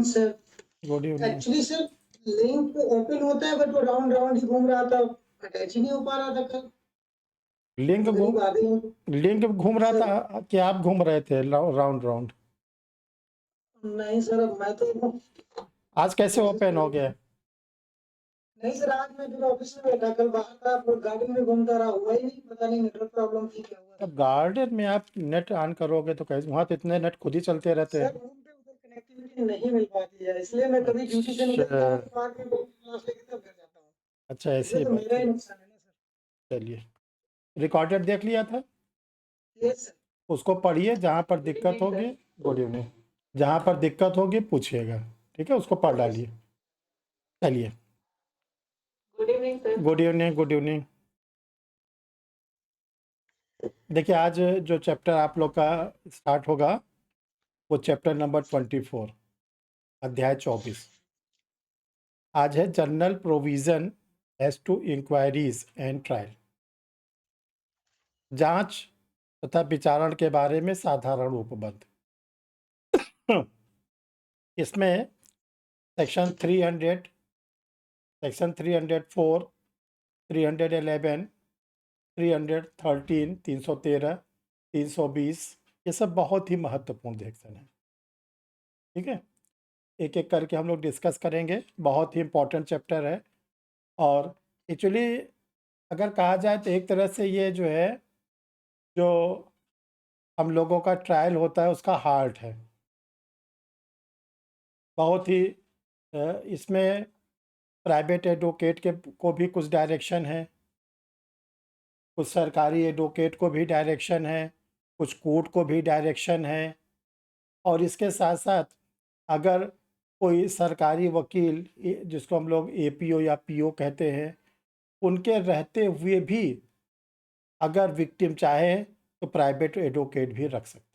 Sir. Good evening. Actually sir, link open होता है but वो राउंड राउंड ही घूम रहा था, अटैच ही नहीं हो पा रहा था कल। लिंक करीब आ गई लिंक घूम रहा सर। था कि आप घूम रहे थे राउंड राउंड? नहीं सर, अब मैं तो आज कैसे कोशिश ओपन हो करूंगा। गया? नहीं सर, आज मैं फिर ऑफिस में बैठा, कल बाहर था, फिर गार्डन में घूमता रहा, हुआ ही नहीं, पता नहीं नेटवर्क प्रॉब्लम थी क्या हुआ। अब गार्डन में आप नेट ऑन करोगे तो कैसे? वहाँ तो इतने नेट खुद ही चलते रहते सर हैं। रूम पे उधर कनेक्टिविटी नहीं मिल पाती है, इसलिए मैं कभी ड्यूटी से निकलता हूँ अच्छा, तो पार्क में क्लास लेके तब घर जाता हूँ। अच्छा ऐसी इसलिए तो बात मेरा है। ही नुकसान है ना सर। चलिए, रिकॉर्डेड देख लिया था, यस सर। उसको पढ़िए, जहाँ पर गुड दिक्कत इवनिंग होगी। सर। Good evening. जहाँ पर दिक्कत होगी पूछिएगा, ठीक है? उसको पढ़ ओके सर। डालिए। चलिए, good evening sir. Good evening, good evening. देखिए, आज जो चैप्टर आप लोग का स्टार्ट होगा वो चैप्टर नंबर 24, अध्याय 24। आज है general provision as to inquiries and trial, जांच तथा विचारण के बारे में साधारण उपबंध। इसमें सेक्शन 300, सेक्शन 304, 311, 313, 313, 320, ये सब बहुत ही महत्वपूर्ण सेक्शन है। ठीक है, एक एक करके हम लोग डिस्कस करेंगे। बहुत ही इम्पोर्टेंट चैप्टर है, और एक्चुअली अगर कहा जाए तो एक तरह से ये जो है, जो हम लोगों का ट्रायल होता है उसका हार्ट है। बहुत ही इसमें प्राइवेट एडवोकेट के को भी कुछ डायरेक्शन है, कुछ सरकारी एडवोकेट को भी डायरेक्शन है, कुछ कोर्ट को भी डायरेक्शन है, और इसके साथ साथ अगर कोई सरकारी वकील, जिसको हम लोग एपीओ या पीओ कहते हैं, उनके रहते हुए भी अगर विक्टिम चाहे तो प्राइवेट एडवोकेट भी रख सकते हैं।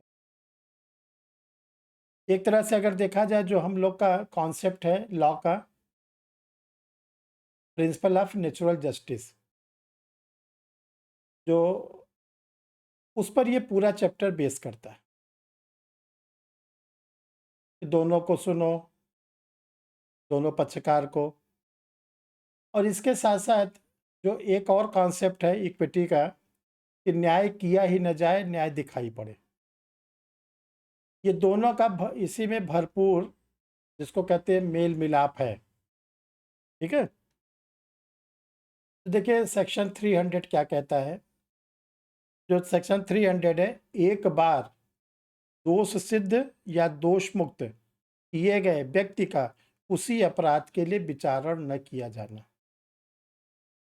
एक तरह से अगर देखा जाए, जो हम लोग का कॉन्सेप्ट है लॉ का, प्रिंसिपल ऑफ नेचुरल जस्टिस, जो उस पर ये पूरा चैप्टर बेस करता है। दोनों को सुनो, दोनों पक्षकार को, और इसके साथ साथ जो एक और कॉन्सेप्ट है इक्विटी का, कि न्याय किया ही न जाए, न्याय दिखाई पड़े। ये दोनों का इसी में भरपूर, जिसको कहते हैं, मेल मिलाप है। ठीक है, तो देखिए सेक्शन 300 क्या कहता है। जो सेक्शन 300 है, एक बार दोष सिद्ध या दोष मुक्त किए गए व्यक्ति का उसी अपराध के लिए विचारण न किया जाना।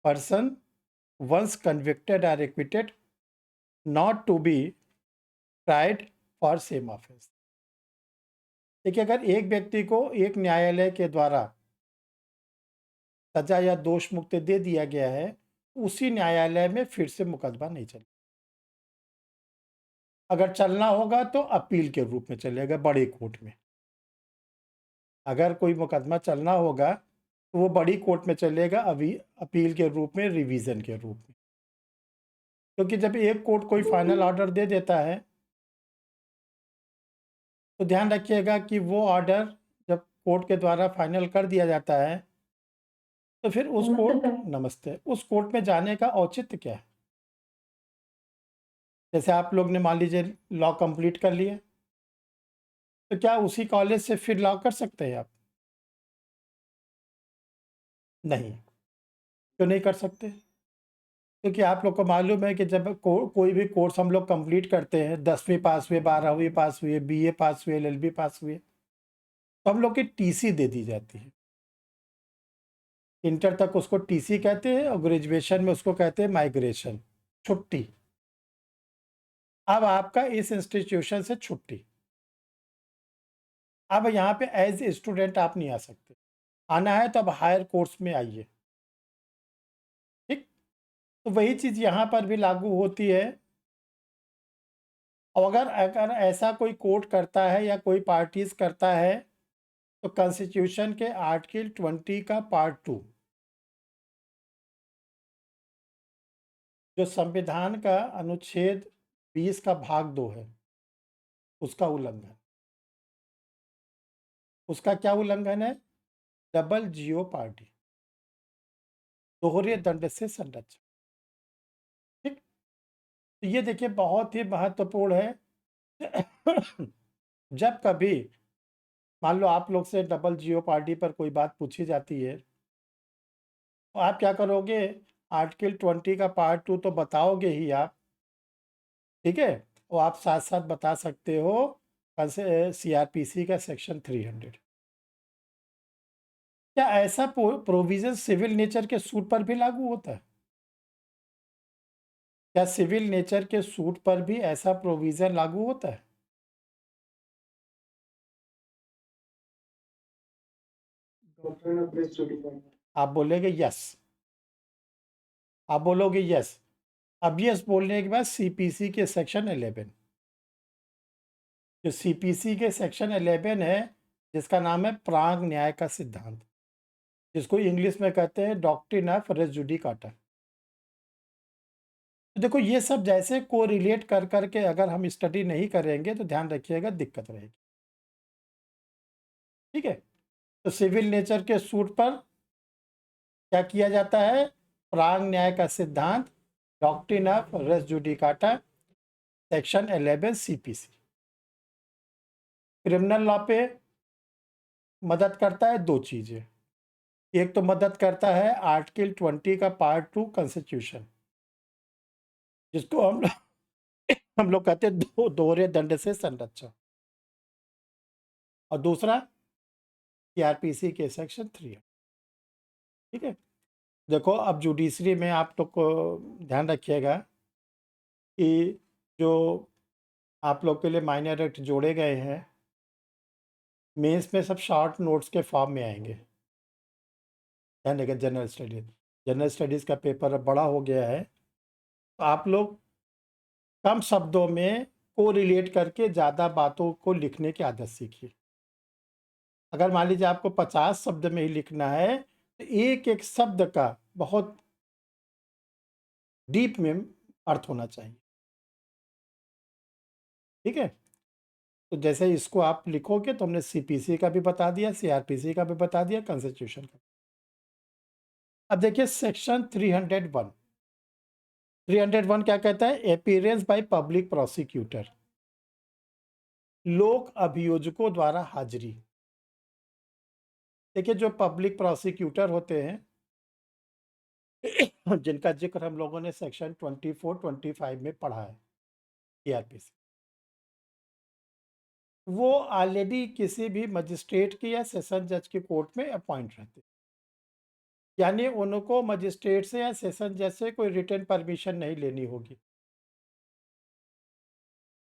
Person once convicted or acquitted not to be tried for same offence. देखिए, अगर एक व्यक्ति को एक न्यायालय के द्वारा सजा या दोष मुक्त दे दिया गया है, उसी न्यायालय में फिर से मुकदमा नहीं चलेगा। अगर चलना होगा तो अपील के रूप में चलेगा, बड़े कोर्ट में। अगर कोई मुकदमा चलना होगा तो वो बड़ी कोर्ट में चलेगा, अभी अपील के रूप में, रिवीजन के रूप में। क्योंकि जब एक कोर्ट कोई फाइनल ऑर्डर दे देता है तो ध्यान रखिएगा कि वो ऑर्डर जब कोर्ट के द्वारा फाइनल कर दिया जाता है तो फिर उस कोर्ट, नमस्ते, उस कोर्ट में जाने का औचित्य क्या है? जैसे आप लोग ने मान लीजिए लॉ कंप्लीट कर लिए, तो क्या उसी कॉलेज से फिर लॉ कर सकते हैं आप? नहीं। क्यों नहीं कर सकते? क्योंकि आप लोग को मालूम है कि जब कोई भी कोर्स हम लोग कंप्लीट करते हैं, 10वीं पास हुए, 12वीं पास हुए, बीए पास हुए, एलएलबी पास हुए, तो हम लोग की टीसी दे दी जाती है। इंटर तक उसको टीसी कहते हैं, और ग्रेजुएशन में उसको कहते हैं माइग्रेशन, छुट्टी। अब आपका इस इंस्टीट्यूशन से छुट्टी, अब यहाँ पे एज स्टूडेंट आप नहीं आ सकते। आना है तो अब हायर कोर्स में आइए। ठीक, तो वही चीज़ यहाँ पर भी लागू होती है। और अगर अगर ऐसा कोई कोर्ट करता है या कोई पार्टीज करता है, तो कॉन्स्टिट्यूशन के आर्टिकल 20 का पार्ट 2, जो संविधान का अनुच्छेद 20 का भाग 2 है, उसका उल्लंघन। उसका क्या उल्लंघन है? डबल जियोपार्डी, दोहरे दंड से संरक्षण। ठीक, तो ये देखिए बहुत ही महत्वपूर्ण है। जब कभी मान लो आप लोग से डबल जियोपार्डी पर कोई बात पूछी जाती है, तो आप क्या करोगे? आर्टिकल 20 का पार्ट 2 तो बताओगे ही आप, ठीक है? और आप साथ-साथ बता सकते हो सीआरपीसी का सेक्शन 300। क्या ऐसा प्रोविज़न सिविल नेचर के सूट पर भी लागू होता है? क्या सिविल नेचर के सूट पर भी ऐसा प्रोविज़न लागू होता है? Doctrine of res judicata. आप बोलेंगे यस, आप बोलोगे यस। अब यस बोलने के बाद सीपीसी के सेक्शन 11, जो सीपीसी के सेक्शन 11 है, जिसका नाम है प्रांग न्याय का सिद्धांत, जिसको इंग्लिश में कहते हैं डॉक्ट्रिन ऑफ रेस जुडिकाटा। तो देखो ये सब जैसे कोरिलेट कर करके अगर हम स्टडी नहीं करेंगे तो ध्यान रखिएगा दिक्कत रहेगी। ठीक है, तो सिविल नेचर के सूट पर क्या किया जाता है? प्रांग न्याय का सिद्धांत, doctrine of res judicata, section 11 CPC. Criminal law पे मदद करता है दो चीजें। एक तो मदद करता है आर्टिकल 20 का पार्ट 2 कॉन्स्टिट्यूशन, जिसको हम लोग कहते हैं दोहरे दंड से संरक्षण, और दूसरा सीआरपीसी के सेक्शन 3। ठीक है, देखो अब जुडिशरी में आप लोग को ध्यान रखिएगा कि जो आप लोग के लिए माइनर एक्ट जोड़े गए हैं, मेंस में सब शॉर्ट नोट्स के फॉर्म में आएंगे। ध्यान रखिए, जनरल स्टडीज़ का पेपर अब बड़ा हो गया है, तो आप लोग कम शब्दों में को रिलेट करके ज़्यादा बातों को लिखने की आदत सीखिए। अगर मान लीजिए आपको 50 शब्द में ही लिखना है, तो एक एक शब्द का बहुत डीप में अर्थ होना चाहिए। ठीक है, तो जैसे इसको आप लिखोगे तो हमने सीपीसी का भी बता दिया, सीआरपीसी का भी बता दिया, कॉन्स्टिट्यूशन का। अब देखिए सेक्शन 301। 301 क्या कहता है? अपीयरेंस बाय पब्लिक प्रोसिक्यूटर, लोक अभियोजकों द्वारा हाजिरी। देखिए जो पब्लिक प्रोसिक्यूटर होते हैं, जिनका जिक्र हम लोगों ने सेक्शन 24, 25 में पढ़ा है सीआरपीसी, वो ऑलरेडी किसी भी मजिस्ट्रेट की या सेशन जज की कोर्ट में अपॉइंट रहते हैं। यानी उनको मजिस्ट्रेट से या सेशन जज से कोई रिटन परमिशन नहीं लेनी होगी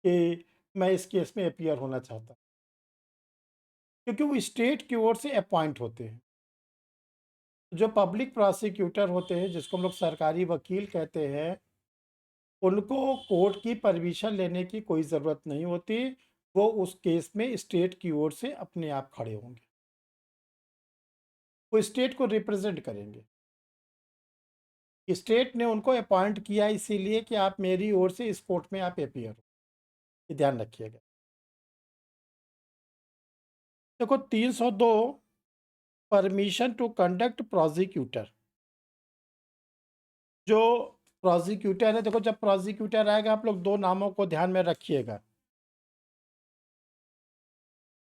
कि मैं इस केस में अपीयर होना चाहता, क्योंकि वो स्टेट की ओर से अपॉइंट होते हैं। जो पब्लिक प्रोसिक्यूटर होते हैं, जिसको हम लोग सरकारी वकील कहते हैं, उनको कोर्ट की परमिशन लेने की कोई ज़रूरत नहीं होती। वो उस केस में स्टेट की ओर से अपने आप खड़े होंगे, वो स्टेट को रिप्रेजेंट करेंगे। स्टेट ने उनको अपॉइंट किया इसीलिए कि आप मेरी ओर से इस कोर्ट में आप अपीयर हो, ये ध्यान रखिएगा। देखो 302 परमिशन टू कंडक्ट प्रोसिक्यूटर, जो प्रोसिक्यूटर है, देखो जब प्रोसिक्यूटर आएगा आप लोग दो नामों को ध्यान में रखिएगा।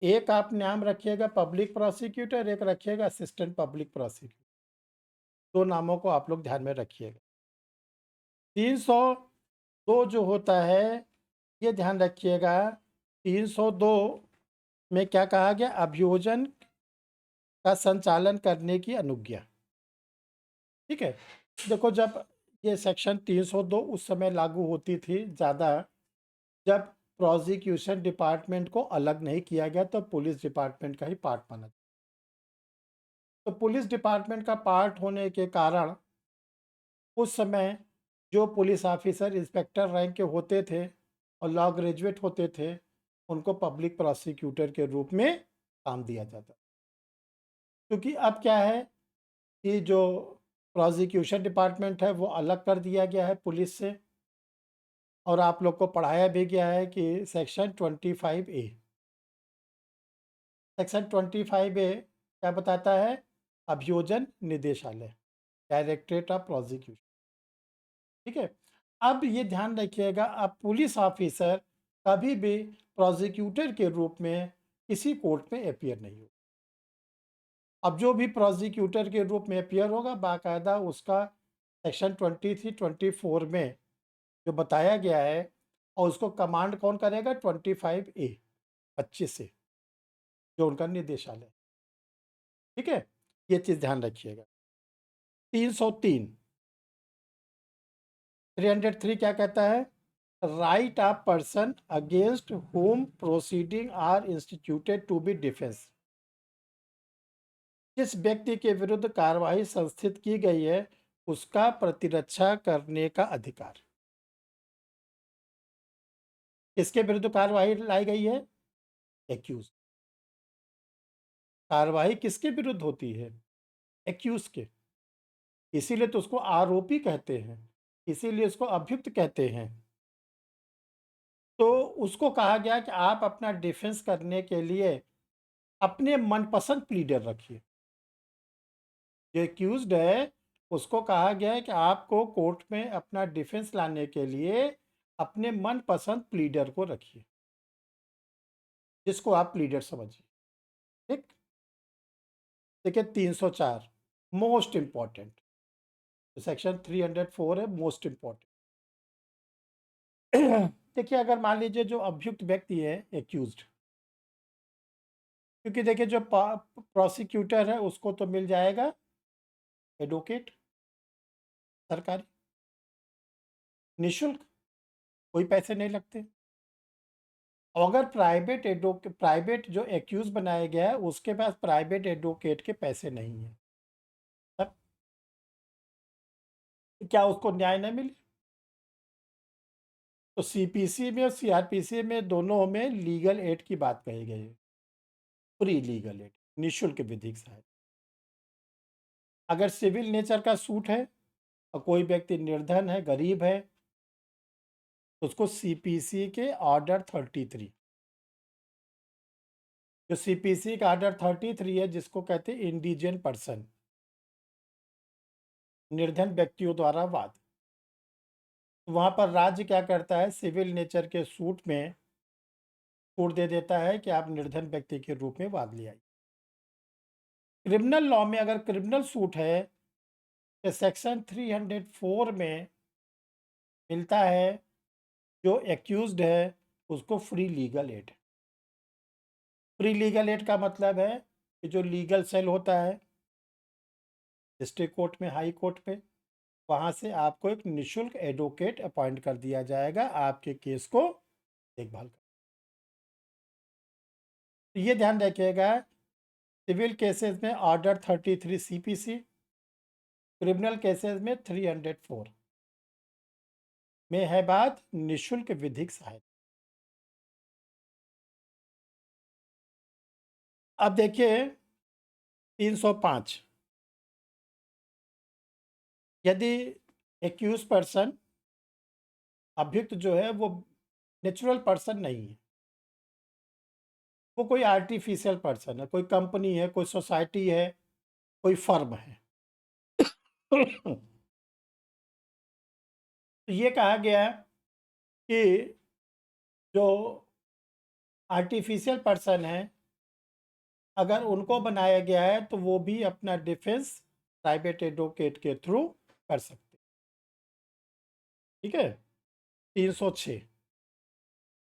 एक आप नाम रखिएगा पब्लिक प्रोसिक्यूटर, एक रखिएगा असिस्टेंट पब्लिक प्रोसिक्यूटर। दो नामों को आप लोग ध्यान में रखिएगा। 302 जो होता है, ये ध्यान रखिएगा, 302 में क्या कहा गया? अभियोजन का संचालन करने की अनुज्ञा। ठीक है, देखो जब ये सेक्शन 302 उस समय लागू होती थी ज़्यादा, जब प्रोसिक्यूशन डिपार्टमेंट को अलग नहीं किया गया, तो पुलिस डिपार्टमेंट का ही पार्ट माना। तो पुलिस डिपार्टमेंट का पार्ट होने के कारण उस समय जो पुलिस ऑफिसर इंस्पेक्टर रैंक के होते थे और लॉ ग्रेजुएट होते थे, उनको पब्लिक प्रोसिक्यूटर के रूप में काम दिया जाता। क्योंकि अब क्या है कि जो प्रोसिक्यूशन डिपार्टमेंट है वो अलग कर दिया गया है पुलिस से, और आप लोग को पढ़ाया भी गया है कि सेक्शन 25A सेक्शन 25A क्या बताता है? अभियोजन निदेशालय, डायरेक्टरेट ऑफ प्रोसिक्यूशन। ठीक है। अब ये ध्यान रखिएगा, अब पुलिस ऑफिसर कभी भी प्रोसिक्यूटर के रूप में किसी कोर्ट में अपियर नहीं हो। अब जो भी प्रोसिक्यूटर के रूप में अपियर होगा, बाकायदा उसका सेक्शन 23, 24 में जो बताया गया है, और उसको कमांड कौन करेगा? 25A 25 से, जो उनका निदेशालय। ठीक है, ये चीज ध्यान रखिएगा। 303 303 क्या कहता है? Right of person against whom proceeding are instituted to be defence. जिस व्यक्ति के विरुद्ध कार्यवाही संस्थित की गई है, उसका प्रतिरक्षा करने का अधिकार। किसके विरुद्ध कार्यवाही लाई गई है? एक्यूज। कार्यवाही किसके विरुद्ध होती है? एक्यूज के। इसीलिए तो उसको आरोपी कहते हैं, इसीलिए उसको अभियुक्त कहते हैं। तो उसको कहा गया कि आप अपना डिफेंस करने के लिए अपने मनपसंद प्लीडर रखिए। जो एक्यूज्ड है, उसको कहा गया है कि आपको कोर्ट में अपना डिफेंस लाने के लिए अपने मनपसंद प्लीडर को रखिए, जिसको आप प्लीडर समझिए। ठीक। देखिए 304 मोस्ट इंपॉर्टेंट, सेक्शन 304 है मोस्ट इंपॉर्टेंट। देखिए, अगर मान लीजिए जो अभियुक्त व्यक्ति है, एक्यूज्ड, क्योंकि देखिए जो प्रोसिक्यूटर है उसको तो मिल जाएगा एडवोकेट सरकारी, निशुल्क, कोई पैसे नहीं लगते। और अगर प्राइवेट जो एक्यूज बनाया गया है उसके पास प्राइवेट एडवोकेट के पैसे नहीं है, तब क्या उसको न्याय नहीं मिले? तो सीपीसी में और सीआरपीसी में दोनों में लीगल एड की बात कही गई है, फ्री लीगल एड, निःशुल्क विधिक सहायता। अगर सिविल नेचर का सूट है और कोई व्यक्ति निर्धन है, गरीब है, तो उसको सीपीसी के ऑर्डर 33, जो सीपीसी का ऑर्डर 33 है, जिसको कहते हैं इंडिजेंट पर्सन, निर्धन व्यक्तियों द्वारा वाद, तो वहां पर राज्य क्या करता है? सिविल नेचर के सूट में छूट दे देता है कि आप निर्धन व्यक्ति के रूप में वाद ले आइए। क्रिमिनल लॉ में अगर क्रिमिनल सूट है तो सेक्शन 304 में मिलता है, जो एक्यूज्ड है उसको free legal aid. Free legal aid का मतलब है कि जो लीगल सेल होता है डिस्ट्रिक्ट कोर्ट में, हाई कोर्ट में, वहाँ से आपको एक निशुल्क एडवोकेट अपॉइंट कर दिया जाएगा आपके केस को देखभाल कर। तो ये ध्यान रखिएगा, सिविल केसेस में ऑर्डर 33 सीपीसी, क्रिमिनल केसेस में 304 में है बात निशुल्क विधिक सहायता। अब देखिए 305, यदि एक्यूज पर्सन, अभियुक्त जो है वो नेचुरल पर्सन नहीं है, वो कोई आर्टिफिशियल पर्सन है, कोई कंपनी है, कोई सोसाइटी है, कोई फर्म है। तो ये कहा गया कि जो आर्टिफिशियल पर्सन है, अगर उनको बनाया गया है तो वो भी अपना डिफेंस प्राइवेट एडवोकेट के थ्रू कर सकते। ठीक है। 306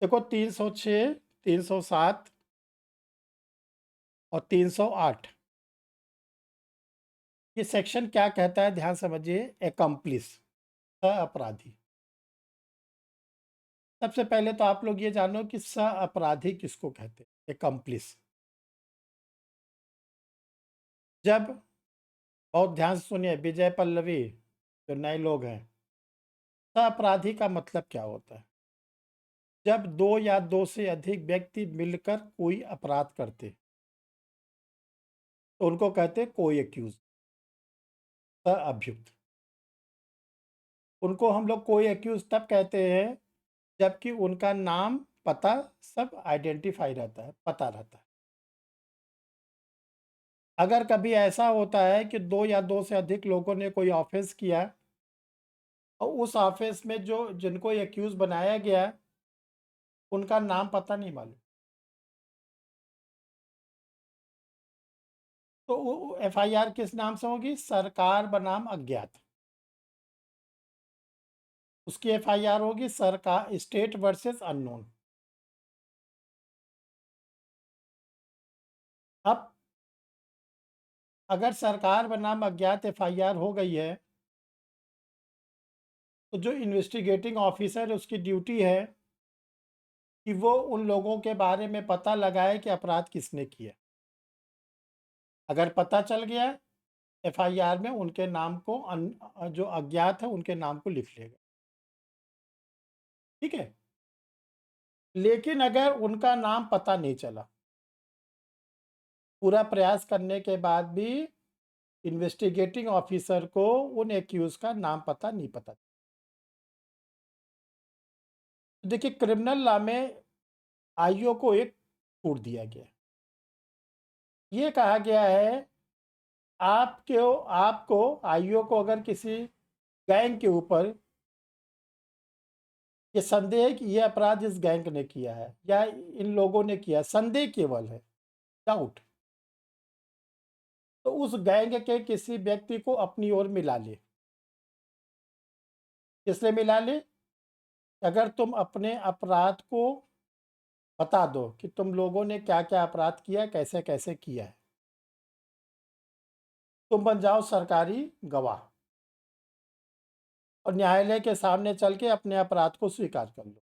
देखो, 306, 307 और 308, ये सेक्शन क्या कहता है? ध्यान समझिए। एकम्प्लिस, अपराधी। सबसे पहले तो आप लोग ये जानो कि अपराधी किसको कहते हैं? एकम्प्लिस। जब, बहुत ध्यान से सुनिए विजय पल्लवी, जो नए लोग हैं, अपराधी का मतलब क्या होता है? जब दो या दो से अधिक व्यक्ति मिलकर कोई अपराध करते तो उनको कहते कोई एक्यूज, अभियुक्त। उनको हम लोग कोई एक्यूज तब कहते हैं जबकि उनका नाम, पता सब आइडेंटिफाई रहता है, पता रहता है। अगर कभी ऐसा होता है कि 2 या 2 से अधिक लोगों ने कोई ऑफ़ेंस किया और उस ऑफ़ेंस में जो जिनको एक्यूज़ बनाया गया, उनका नाम पता नहीं मालूम, तो वो एफ़आईआर किस नाम से होगी? सरकार बनाम अज्ञात। उसकी एफ़आईआर होगी स्टेट वर्सेस अननोन। अब अगर सरकार बनाम अज्ञात एफ़आईआर हो गई है, तो जो इन्वेस्टिगेटिंग ऑफ़िसर है उसकी ड्यूटी है कि वो उन लोगों के बारे में पता लगाए कि अपराध किसने किया। अगर पता चल गया एफ़आईआर में उनके नाम को जो अज्ञात है उनके नाम को लिख लेगा। ठीक है? लेकिन अगर उनका नाम पता नहीं चला, पूरा प्रयास करने के बाद भी इन्वेस्टिगेटिंग ऑफिसर को उन एक्यूज का नाम पता नहीं पता। तो देखिए क्रिमिनल लॉ में आईओ को एक छूट दिया गया है। ये कहा गया है आपको आपको आईओ को अगर किसी गैंग के ऊपर ये संदेह है कि ये अपराध इस गैंग ने किया है या इन लोगों ने किया, संदेह केवल है, डाउट, तो उस गैंग के किसी व्यक्ति को अपनी ओर मिला ले। इसलिए मिला ले, अगर तुम अपने अपराध को बता दो कि तुम लोगों ने क्या क्या अपराध किया, कैसे कैसे किया है, तुम बन जाओ सरकारी गवाह और न्यायालय के सामने चल के अपने अपराध को स्वीकार कर लो।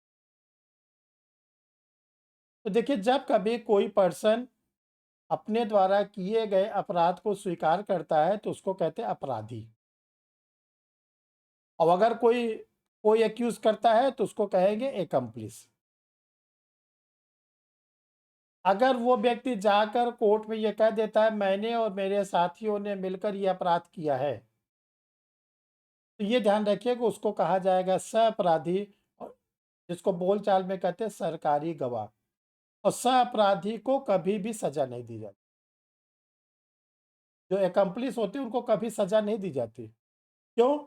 तो देखिए जब कभी कोई पर्सन अपने द्वारा किए गए अपराध को स्वीकार करता है तो उसको कहते हैं अपराधी। और अगर कोई कोई एक्यूज करता है तो उसको कहेंगे एकम्प्लिस। अगर वो व्यक्ति जाकर कोर्ट में ये कह देता है मैंने और मेरे साथियों ने मिलकर ये अपराध किया है, तो ये ध्यान रखिए कि उसको कहा जाएगा सह-अपराधी, और जिसको बोलचाल में कहते हैं सरकारी गवाह। और सह-अपराधी को कभी भी सज़ा नहीं दी जाती। जो एक्म्प्लिस होते हैं उनको कभी सज़ा नहीं दी जाती। क्यों?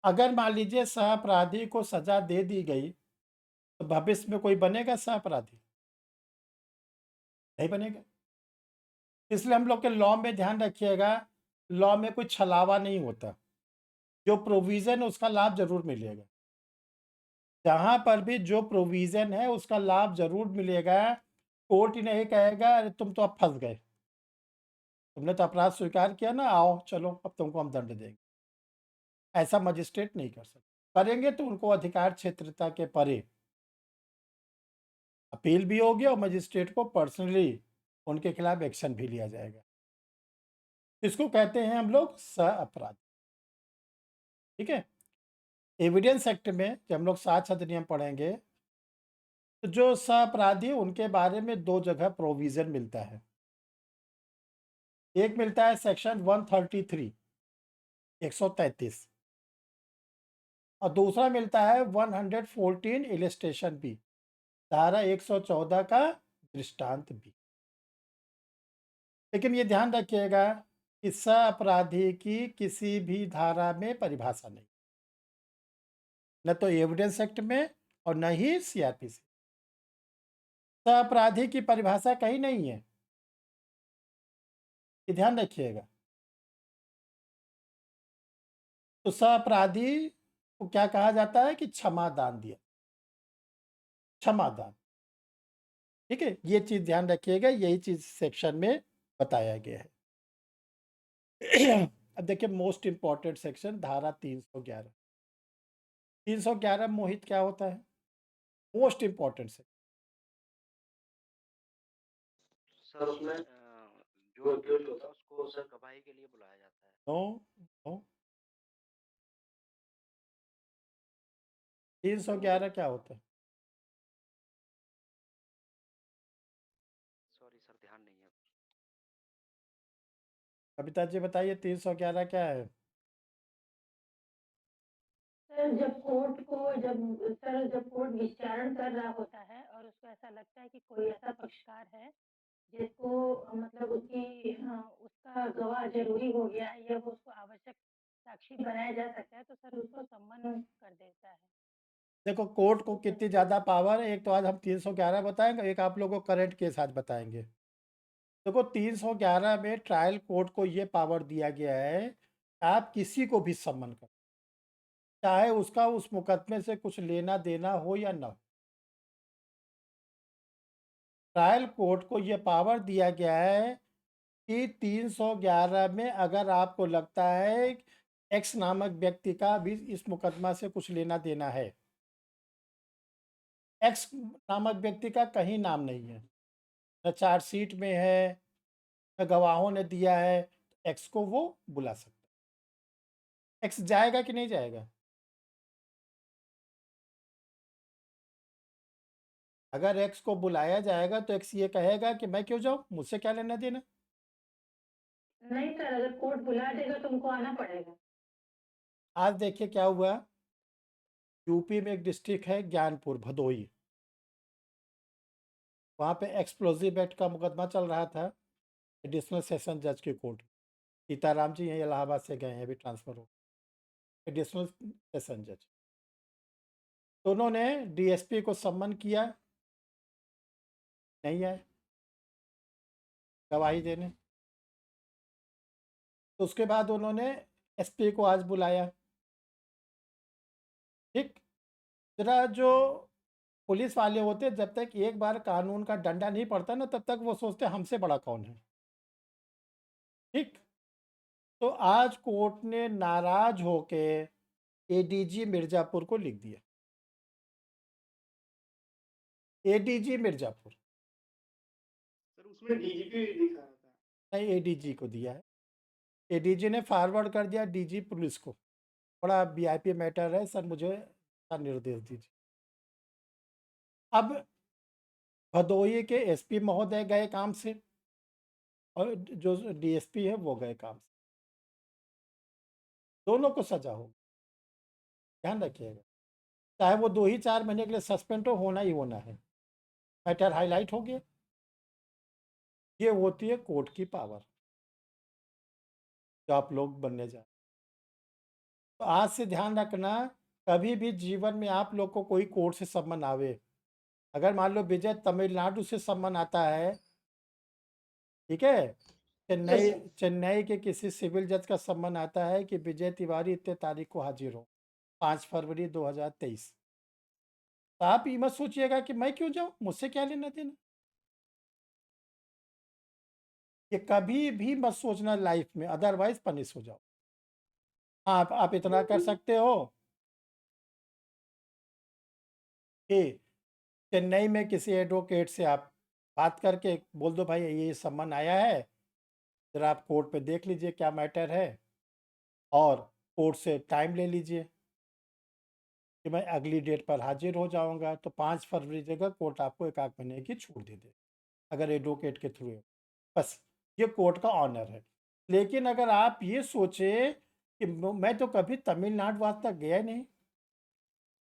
अगर मान लीजिए सह-अपराधी को सज़ा दे दी गई, तो भविष्य में कोई बनेगा सह-अपराधी? नहीं बनेगा। इसलिए हम लोग के लॉ में ध्यान रखिएगा, लॉ में कोई छलावा नहीं होता। जो प्रोविज़न है उसका लाभ ज़रूर मिलेगा। जहाँ पर भी जो प्रोविज़न है उसका लाभ ज़रूर मिलेगा। कोर्ट ही नहीं कहेगा अरे तुम तो अब फँस गए। तुमने तो अपराध स्वीकार किया ना, आओ चलो अब तुमको हम दंड देंगे। ऐसा मजिस्ट्रेट नहीं कर सकते। करेंगे तो उनको अधिकार क्षेत्रता के परे अपील भी होगी और मजिस्ट्रेट को पर्सनली उनके खिलाफ एक्शन भी लिया जाएगा। इसको कहते हैं हम लोग सह-अपराध। ठीक है? एविडेंस एक्ट में जब हम लोग साक्ष्य अधिनियम पढ़ेंगे, तो जो सह-अपराधी हैं उनके बारे में 2 जगह प्रोविज़न मिलता है। एक मिलता है सेक्शन 133 133 और दूसरा मिलता है 114 इलिस्ट्रेशन बी, धारा 114 का दृष्टांत भी। लेकिन ये ध्यान रखिएगा कि सह-अपराधी की किसी भी धारा में परिभाषा नहीं, न तो एविडेंस एक्ट में और न ही सीआरपीसी। सह-अपराधी की परिभाषा कहीं नहीं है, ये ध्यान रखिएगा। तो सह-अपराधी को क्या कहा जाता है कि क्षमा दान दिया, क्षमा दान। ठीक है? ये चीज़ ध्यान रखिएगा, यही चीज़ सेक्शन में बताया गया है। अब देखिए मोस्ट इम्पोर्टेंट सेक्शन धारा 311। 311 मोहित क्या होता है? Most important section. सर उसमें जो अक्यूज़्ड होता है उसको सर गवाही के लिए बुलाया जाता है। नो, नो, 311 क्या होता है? सॉरी सर ध्यान नहीं है। कविता जी बताइए 311 क्या है? जब कोर्ट विचारण कर रहा होता है और उसको ऐसा लगता है कि कोई ऐसा पक्षकार है जिसको मतलब उसकी जरूरी हो गया या वो उसको आवश्यक साक्षी बनाया जा सकता है तो सर उसको सम्मन कर देता है। देखो कोर्ट को कितनी ज़्यादा पावर है, एक तो आज हम 311 बताएंगे, एक आप लोगों को करंट केस आज बताएंगे। देखो 311 में ट्रायल कोर्ट को ये पावर दिया गया है कि आप किसी को भी सम्मन कर, चाहे उसका उस मुकदमे से कुछ लेना देना हो या ना हो। ट्रायल कोर्ट को ये पावर दिया गया है कि 311 में अगर आपको लगता है एक्स नामक व्यक्ति का भी इस मुकदमा से कुछ लेना देना है, एक्स नामक व्यक्ति का कहीं नाम नहीं है, न चार्जशीट में है, न गवाहों ने दिया है, तो एक्स को वो बुला सकता है। एक्स जाएगा कि नहीं जाएगा? अगर एक्स को बुलाया जाएगा तो एक्स ये कहेगा कि मैं क्यों जाऊँ, मुझसे क्या लेना देना। नहीं सर, अगर कोर्ट बुला देगा तो उनको आना पड़ेगा। आज देखिए क्या हुआ, यूपी में एक डिस्ट्रिक्ट है ज्ञानपुर भदोही, वहाँ पे एक्सप्लोजिव एक्ट का मुकदमा चल रहा था एडिशनल सेशन जज की कोर्ट। सीताराम जी यहीं इलाहाबाद से गए हैं, अभी ट्रांसफ़र हो एडिशनल सेशन जज। तो उन्होंने डीएसपी को सम्मन किया, नहीं आए गवाही देने। तो उसके बाद उन्होंने एसपी को आज बुलाया। ठीक, जरा जो पुलिस वाले होते हैं, जब तक एक बार कानून का डंडा नहीं पड़ता ना, तब तक वो सोचते हैं हमसे बड़ा कौन है। ठीक, तो आज कोर्ट ने नाराज होके एडीजी मिर्जापुर को लिख दिया। एडीजी मिर्जापुर, सर उसमें डीजीपी दिखा रहा था। नहीं एडीजी को दिया है। एडीजी ने फॉरवर्ड कर दिया डीजी पुलिस को। बड़ा वीआईपी मैटर है सर, मुझे निर्देश दीजिए। अब भदोही के एसपी महोदय गए काम से और जो डीएसपी है वो गए काम से, दोनों को सजा हो, ध्यान रखिएगा। चाहे वो 2 ही 4 महीने के लिए सस्पेंड हो, होना ही होना है। मैटर हाईलाइट हो गया। ये होती है कोर्ट की पावर जो आप लोग बनने जाए। तो आज से ध्यान रखना, कभी भी जीवन में आप लोग को कोई कोर्ट से सम्मन आवे, अगर मान लो विजय तमिलनाडु से सम्मन आता है, ठीक है, चेन्नई चेन्नई के किसी सिविल जज का सम्मन आता है कि विजय तिवारी इतने तारीख को हाजिर हो, 5 फरवरी 2023, तो आप ये मत सोचिएगा कि मैं क्यों जाऊं, मुझसे क्या लेना देना। ये कभी भी मत सोचना लाइफ में, अदरवाइज पनिश हो जाओ। हाँ, आप इतना कर सकते हो कि चेन्नई में किसी एडवोकेट से आप बात करके बोल दो भाई ये सम्मन आया है, ज़रा आप कोर्ट पे देख लीजिए क्या मैटर है, और कोर्ट से टाइम ले लीजिए कि मैं अगली डेट पर हाजिर हो जाऊंगा। तो 5 फरवरी जगह कोर्ट आपको 1 आध महीने की छूट दे दे, अगर एडवोकेट के थ्रू है। बस ये कोर्ट का ऑनर है। लेकिन अगर आप ये सोचे कि मैं तो कभी तमिलनाडु आज तक गया नहीं,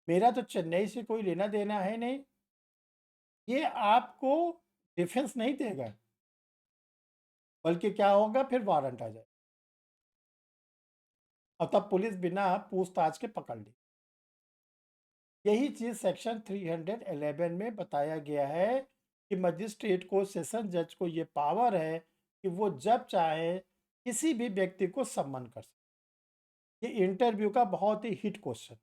मेरा तो चेन्नई से कोई लेना देना है नहीं, ये आपको डिफेंस नहीं देगा, बल्कि क्या होगा, फिर वारंट आ जाए और तब पुलिस बिना पूछताछ के पकड़ ली। यही चीज़ सेक्शन 311 में बताया गया है कि मजिस्ट्रेट को, सेशन जज को ये पावर है कि वो जब चाहे किसी भी व्यक्ति को सम्मन कर सकते। ये इंटरव्यू का बहुत ही हिट क्वेश्चन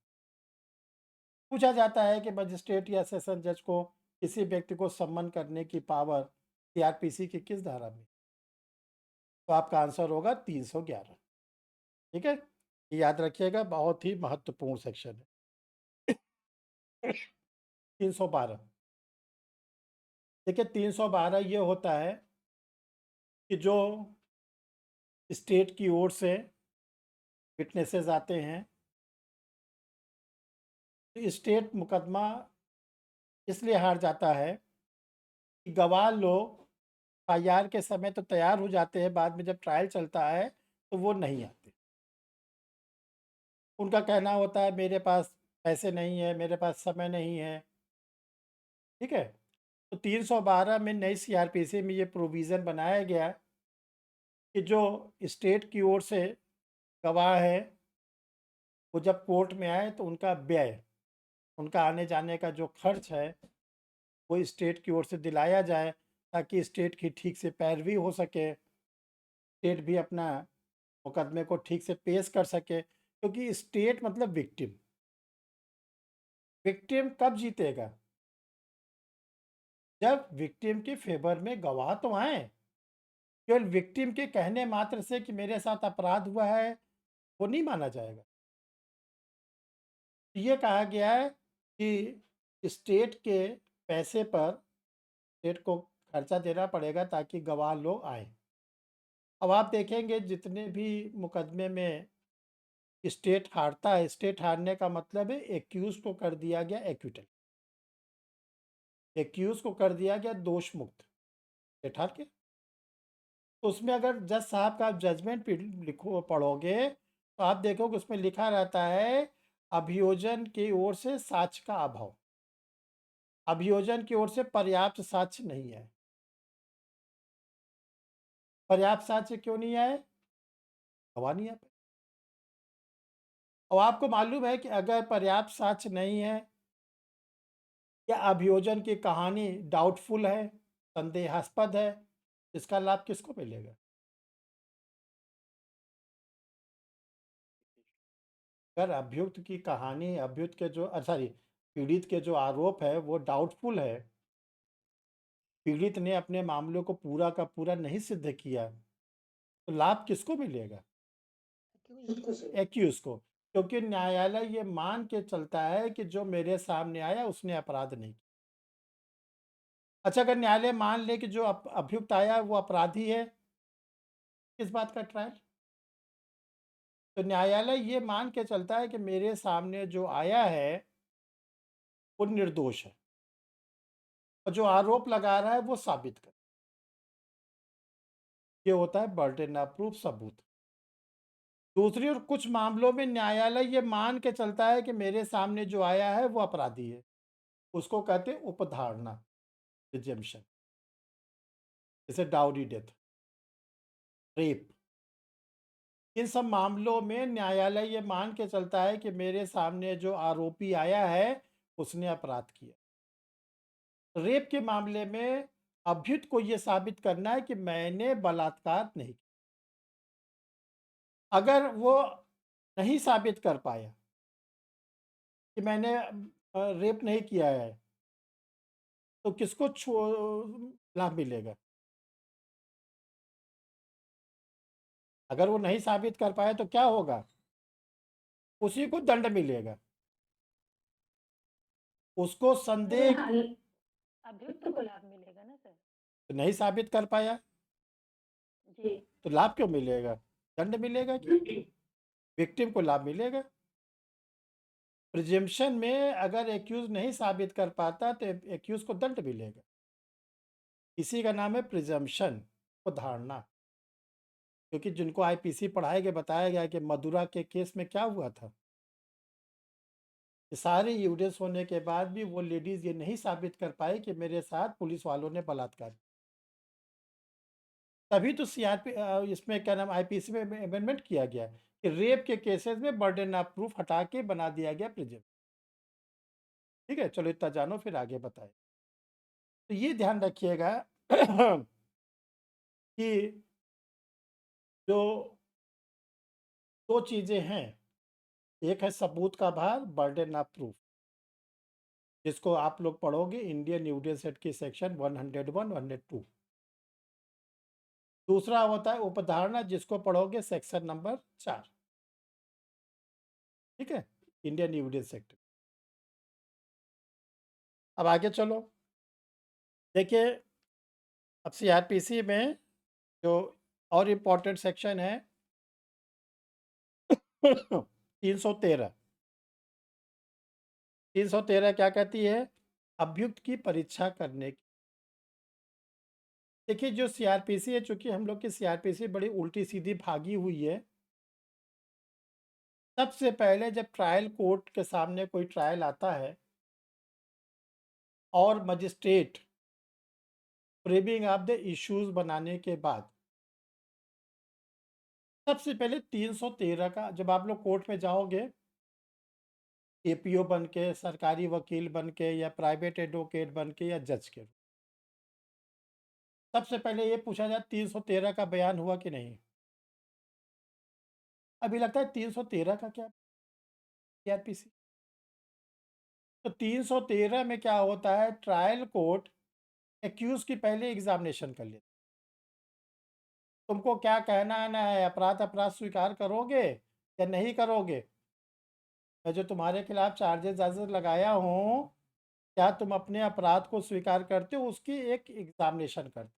पूछा जाता है कि मजिस्ट्रेट या सेशन जज को किसी व्यक्ति को सम्मन करने की पावर सीआरपीसी की किस धारा में, तो आपका आंसर होगा 311। ठीक है, ये याद रखिएगा, बहुत ही महत्वपूर्ण सेक्शन है। 312, देखिए 312 ये होता है कि जो स्टेट की ओर से विटनेसेस आते हैं, तो स्टेट मुकदमा इसलिए हार जाता है कि गवाह लोग एफआईआर के समय तो तैयार हो जाते हैं, बाद में जब ट्रायल चलता है तो वो नहीं आते। उनका कहना होता है मेरे पास पैसे नहीं है, मेरे पास समय नहीं है। ठीक है, तो 312 में नई सीआरपीसी में ये प्रोविज़न बनाया गया कि कि जो स्टेट की ओर से गवाह है वो जब कोर्ट में आए तो उनका व्यय, उनका आने जाने का जो खर्च है वो स्टेट की ओर से दिलाया जाए, ताकि स्टेट की ठीक से पैरवी हो सके, स्टेट भी अपना मुकदमे को ठीक से पेश कर सके। क्योंकि स्टेट मतलब विक्टिम, विक्टिम कब जीतेगा? जब विक्टिम के फेवर में गवाह तो आए। केवल विक्टिम के कहने मात्र से कि मेरे साथ अपराध हुआ है वो नहीं माना जाएगा। ये कहा गया है कि स्टेट के पैसे पर स्टेट को खर्चा देना पड़ेगा ताकि गवाह लोग आए। अब आप देखेंगे जितने भी मुकदमे में स्टेट हारता है, स्टेट हारने का मतलब है एक्यूज को कर दिया गया एक्विटल, एक्यूज को कर दिया गया दोष मुक्त, स्टेट हार के। तो उसमें अगर जज साहब का आप जजमेंट लिखो पढ़ोगे तो आप देखोगे उसमें लिखा रहता है अभियोजन की ओर से साक्ष्य का अभाव, अभियोजन की ओर से पर्याप्त साक्ष्य नहीं है। पर्याप्त साक्ष्य क्यों नहीं आए? गवाह नहीं आ पाए। और आपको मालूम है कि अगर पर्याप्त साक्ष्य नहीं है या अभियोजन की कहानी डाउटफुल है, संदेहास्पद है, इसका लाभ किसको मिलेगा? अगर अभियुक्त की कहानी, अभियुक्त के जो सॉरी पीड़ित के जो आरोप है वो डाउटफुल है, पीड़ित ने अपने मामलों को पूरा का पूरा नहीं सिद्ध किया, तो लाभ किसको मिलेगा? accused को से एक्यूज को। क्योंकि न्यायालय ये मान के चलता है कि जो मेरे सामने आया उसने अपराध नहीं किया। अच्छा, अगर न्यायालय मान ले कि जो अभियुक्त आया वो अपराधी है, किस बात का ट्रायल? तो न्यायालय ये मान के चलता है कि मेरे सामने जो आया है वो निर्दोष है और जो आरोप लगा रहा है वो साबित कर। ये होता है बर्डन ऑफ प्रूफ, सबूत। दूसरी ओर कुछ मामलों में न्यायालय ये मान के चलता है कि मेरे सामने जो आया है वो अपराधी है, उसको कहते हैं उपधारणा, प्रिजम्पशन। जैसे डाउरी डेथ, रेप, इन सब मामलों में न्यायालय ये मान के चलता है कि मेरे सामने जो आरोपी आया है उसने अपराध किया। रेप के मामले में अभियुक्त को यह साबित करना है कि मैंने बलात्कार नहीं किया। अगर वो नहीं साबित कर पाया कि मैंने रेप नहीं किया है, तो किसको लाभ मिलेगा? अगर वो नहीं साबित कर पाया तो क्या होगा? उसी को दंड मिलेगा। उसको सर संदेह अभियुक्त को लाभ मिलेगा ना सर? तो नहीं साबित कर पाया जी। तो लाभ क्यों मिलेगा? दंड मिलेगा कि विक्टिम को लाभ मिलेगा। प्रिजम्पशन में अगर एक्यूज नहीं साबित कर पाता तो एक्यूज को दंड मिलेगा। इसी का नाम है प्रिजम्पशन, को धारणा। क्योंकि जिनको आईपीसी पढ़ाए गए बताया गया कि मदुरा के केस में क्या हुआ था, कि सारे एविडेंस होने के बाद भी वो लेडीज ये नहीं साबित कर पाई कि मेरे साथ पुलिस वालों ने बलात्कार किया। तभी तो सीआरपी इसमें क्या नाम आईपीसी में अमेंडमेंट किया गया कि रेप के केसेस में बर्डन ऑफ प्रूफ हटा के बना दिया गया प्रिजम्पशन। ठीक है, चलो इतना जानो फिर आगे बताए। तो ये ध्यान रखिएगा कि जो दो चीजें हैं, एक है सबूत का भार, बर्डन ऑफ प्रूफ, जिसको आप लोग पढ़ोगे इंडियन एविडेंस एक्ट की सेक्शन 101, 102। दूसरा होता है उपधारणा, जिसको पढ़ोगे सेक्शन नंबर 4। ठीक है, इंडियन एविडेंस एक्ट। अब आगे चलो, देखिए अब सीआरपीसी में जो और इम्पोर्टेंट सेक्शन है 313। 313 क्या कहती है? अभियुक्त की परीक्षा करने की। देखिए जो सीआरपीसी है, चूंकि हम लोग की सीआरपीसी बड़ी उल्टी सीधी भागी हुई है। सबसे पहले जब ट्रायल कोर्ट के सामने कोई ट्रायल आता है और magistrate framing of the issues बनाने के बाद सबसे पहले 313 का जब आप लोग कोर्ट में जाओगे, एपीओ बन के, सरकारी वकील बन के या प्राइवेट एडवोकेट बन के या जज के, सबसे पहले ये पूछा जाए 313 का बयान हुआ कि नहीं? अभी लगता है 313 का क्या सीआरपीसी। तो 313 में क्या होता है, ट्रायल कोर्ट एक्यूज की पहले एग्जामिनेशन कर लेती। तुमको क्या कहना है, अपराध अपराध स्वीकार करोगे या नहीं करोगे? मैं जो तुम्हारे खिलाफ चार्जेस आर्जेस लगाया हूँ, क्या तुम अपने अपराध को स्वीकार करते हो? उसकी एक एग्जामिनेशन करते।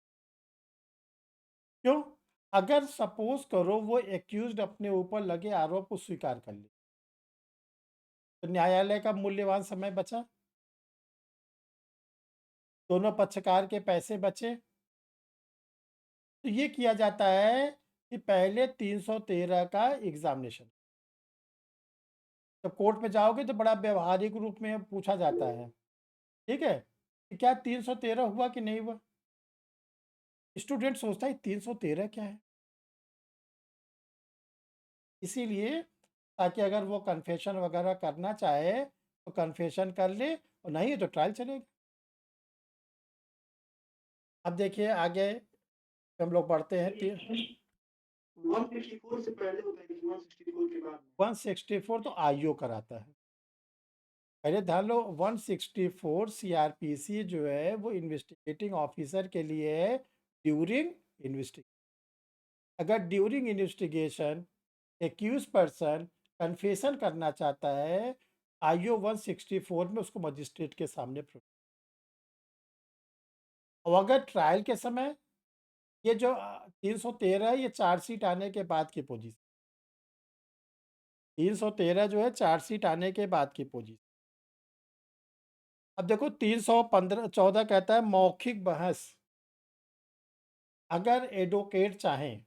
क्यों? अगर सपोज करो वो एक्यूज्ड अपने ऊपर लगे आरोप को स्वीकार कर ले, तो न्यायालय का मूल्यवान समय बचा, दोनों पक्षकार के पैसे बचे। तो ये किया जाता है कि पहले 313 का एग्जामिनेशन। जब कोर्ट में जाओगे तो बड़ा व्यवहारिक रूप में पूछा जाता है, ठीक है, कि क्या 313 हुआ कि नहीं हुआ। स्टूडेंट सोचता है 313 क्या है, इसीलिए ताकि अगर वो कन्फेशन वगैरह करना चाहे तो कन्फेशन कर ले, और नहीं तो ट्रायल चलेगा। अब देखिए आगे हम लोग बढ़ते हैं। 164 से पहले होता है कि 164 के बाद में? 164 तो आईओ कराता है। पहले ध्यान लो, 164 सीआरपीसी जो है वो इन्वेस्टिगेटिंग ऑफिसर के लिए है ड्यूरिंग इन्वेस्टिगेशन। अगर during investigation accuse person confession करना चाहता है, आईओ 164 में उसको मजिस्ट्रेट के सामने और अगर ट्रायल के समय, ये जो 313 है ये चार्जशीट आने के बाद की पोजीशन, 313 जो है चार्जशीट आने के बाद की पोजीशन। अब देखो 314 कहता है मौखिक बहस। अगर एडवोकेट चाहें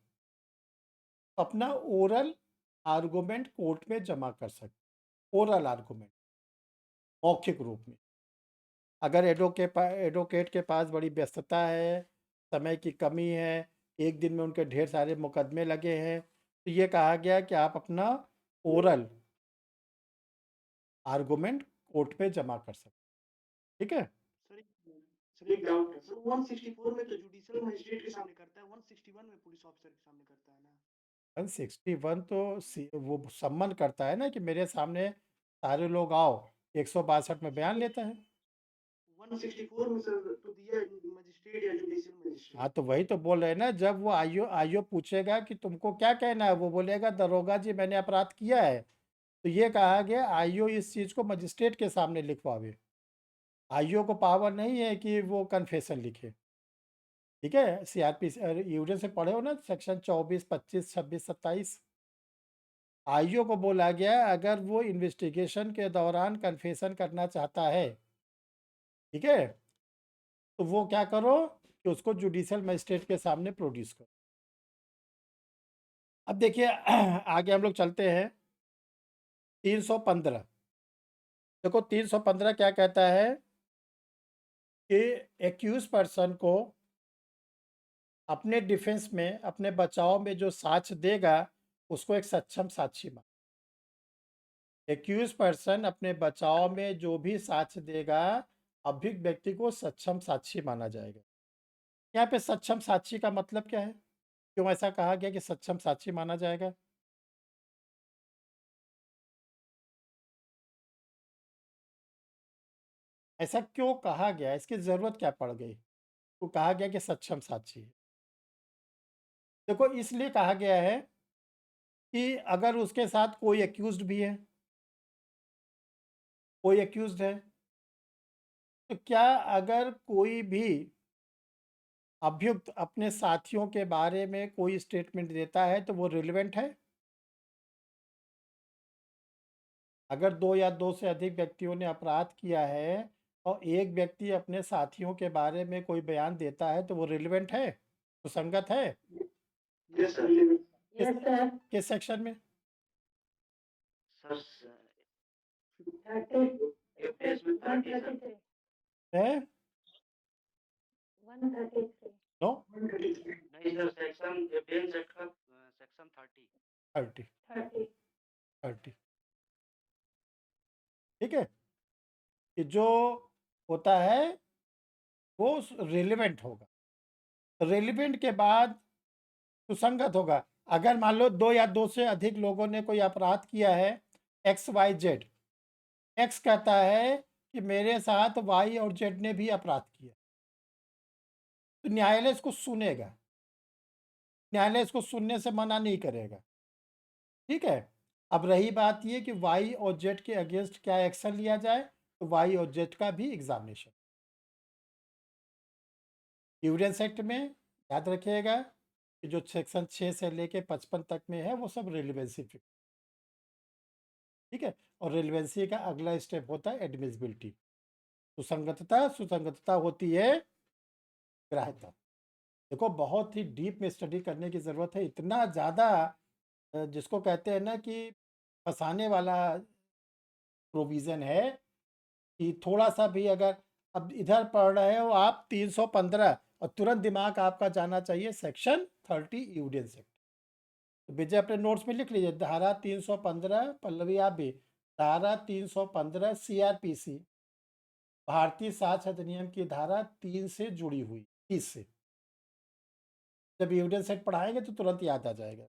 तो अपना ओरल आर्गुमेंट कोर्ट में जमा कर सकते, ओरल आर्गुमेंट मौखिक रूप में। अगर एडवोकेट के पास बड़ी व्यस्तता है, समय की कमी है, एक दिन में उनके ढेर सारे मुकदमे लगे हैं, तो ये कहा गया कि आप अपना ओरल आर्गुमेंट कोर्ट पे जमा कर सकते, ठीक है। सर एक डाउट है सर, 164 में तो जुडिशियल मजिस्ट्रेट के सामने करता है, 161 में पुलिस ऑफिसर के सामने करता है ना? 161 तो वो सम्मन करता है ना कि मेरे सामने सारे लोग आओ, 162 में बयान लेता है। 164 में सर तो दिया मजिस्ट्रेट या जुडिशियल मजिस्ट्रेट। हाँ तो वही तो बोल रहे हैं ना, जब वो आईओ आईओ पूछेगा कि तुमको क्या कहना है, वो बोलेगा दरोगा जी मैंने अपराध किया है, तो ये कहा गया आईओ इस चीज़ को मजिस्ट्रेट के सामने लिखवावे। आईओ को पावर नहीं है कि वो कन्फेशन लिखे, ठीक है। सीआरपीसी यूरिया से पढ़े हो ना, सेक्शन 24, 25, 26, 27। आईओ को बोला गया अगर वो इन्वेस्टिगेशन के दौरान कन्फेशन करना चाहता है, ठीक है, तो वो क्या करो कि उसको जुडिशियल मजिस्ट्रेट के सामने प्रोड्यूस करो। अब देखिए आगे हम लोग चलते हैं। 315 देखो 315 क्या कहता है कि एक्यूज पर्सन को अपने डिफेंस में, अपने बचाव में जो साक्ष्य देगा उसको एक सक्षम साक्षी मान। एक्यूज पर्सन अपने बचाव में जो भी साक्ष्य देगा, अभियुक्त व्यक्ति को सक्षम साक्षी माना जाएगा। यहाँ पे सक्षम साक्षी का मतलब क्या है, क्यों ऐसा कहा गया कि सक्षम साक्षी माना जाएगा? ऐसा क्यों कहा गया, इसकी जरूरत क्या पड़ गई, तो कहा गया कि सक्षम साक्षी है? देखो इसलिए कहा गया है कि अगर उसके साथ कोई एक्यूज्ड भी है, कोई एक्यूज्ड है, तो क्या अगर कोई भी अभियुक्त अपने साथियों के बारे में कोई स्टेटमेंट देता है तो वो रिलेवेंट है? अगर दो या दो से अधिक व्यक्तियों ने अपराध किया है और एक व्यक्ति अपने साथियों के बारे में कोई बयान देता है तो वो रिलेवेंट है, तो संगत है? Yes sir. Yes sir. किस सेक्शन में? सर 30 एफएस में 30 सर। 133 है 133 नो, नहीं सर, सेक्शन एफएस एक्ट का सेक्शन 30। 30 30 30 ठीक है। कि जो होता है वो रिलेवेंट होगा, रिलेवेंट के बाद सुसंगत होगा। अगर मान लो 2 या 2 से अधिक लोगों ने कोई अपराध किया है, एक्स वाई जेड, एक्स कहता है कि मेरे साथ वाई और जेड ने भी अपराध किया, तो न्यायालय इसको सुनेगा, न्यायालय इसको सुनने से मना नहीं करेगा। ठीक है। अब रही बात ये कि वाई और जेड के अगेंस्ट क्या एक्शन लिया जाए, तो वाई और जेड का भी एग्जामिनेशन। एविडेंस एक्ट में याद रखिएगा कि जो सेक्शन 6 से लेके 55 तक में है वो सब रिलेवेंसी। ठीक है। और रिलेवेंसी का अगला स्टेप होता है एडमिसिबिलिटी। सुसंगतता, सुसंगतता होती है ग्राह्यता। देखो बहुत ही डीप में स्टडी करने की ज़रूरत है, इतना ज़्यादा जिसको कहते हैं ना कि फंसाने वाला प्रोविज़न है कि थोड़ा सा भी अगर अब इधर पढ़ रहे हो आप 315 और तुरंत दिमाग आपका जाना चाहिए सेक्शन 30 एविडेंस एक्ट। तो विजय अपने नोट्स में लिख लीजिए, धारा 315 पल्लवी आप भी, धारा 315 सीआरपीसी भारतीय साक्ष्य अधिनियम की धारा 3 से जुड़ी हुई, 30 से। जब एविडेंस सेट पढ़ाएंगे तो तुरंत याद आ जाएगा।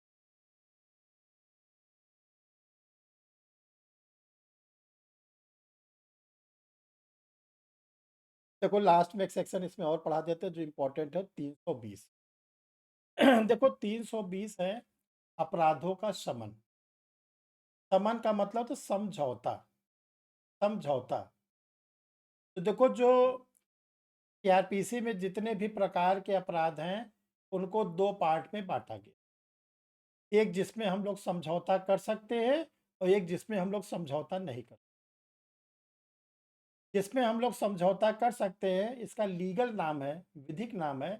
देखो लास्ट में एक सेक्शन इसमें और पढ़ा देते हैं जो इम्पोर्टेंट है, 320। देखो 320 है अपराधों का शमन। शमन का मतलब तो समझौता, समझौता। तो देखो जो सीआरपीसी में जितने भी प्रकार के अपराध हैं उनको 2 पार्ट में बांटा गया, एक जिसमें हम लोग समझौता कर सकते हैं और एक जिसमें हम लोग समझौता नहीं कर। जिसमें हम लोग समझौता कर सकते हैं इसका लीगल नाम है, विधिक नाम है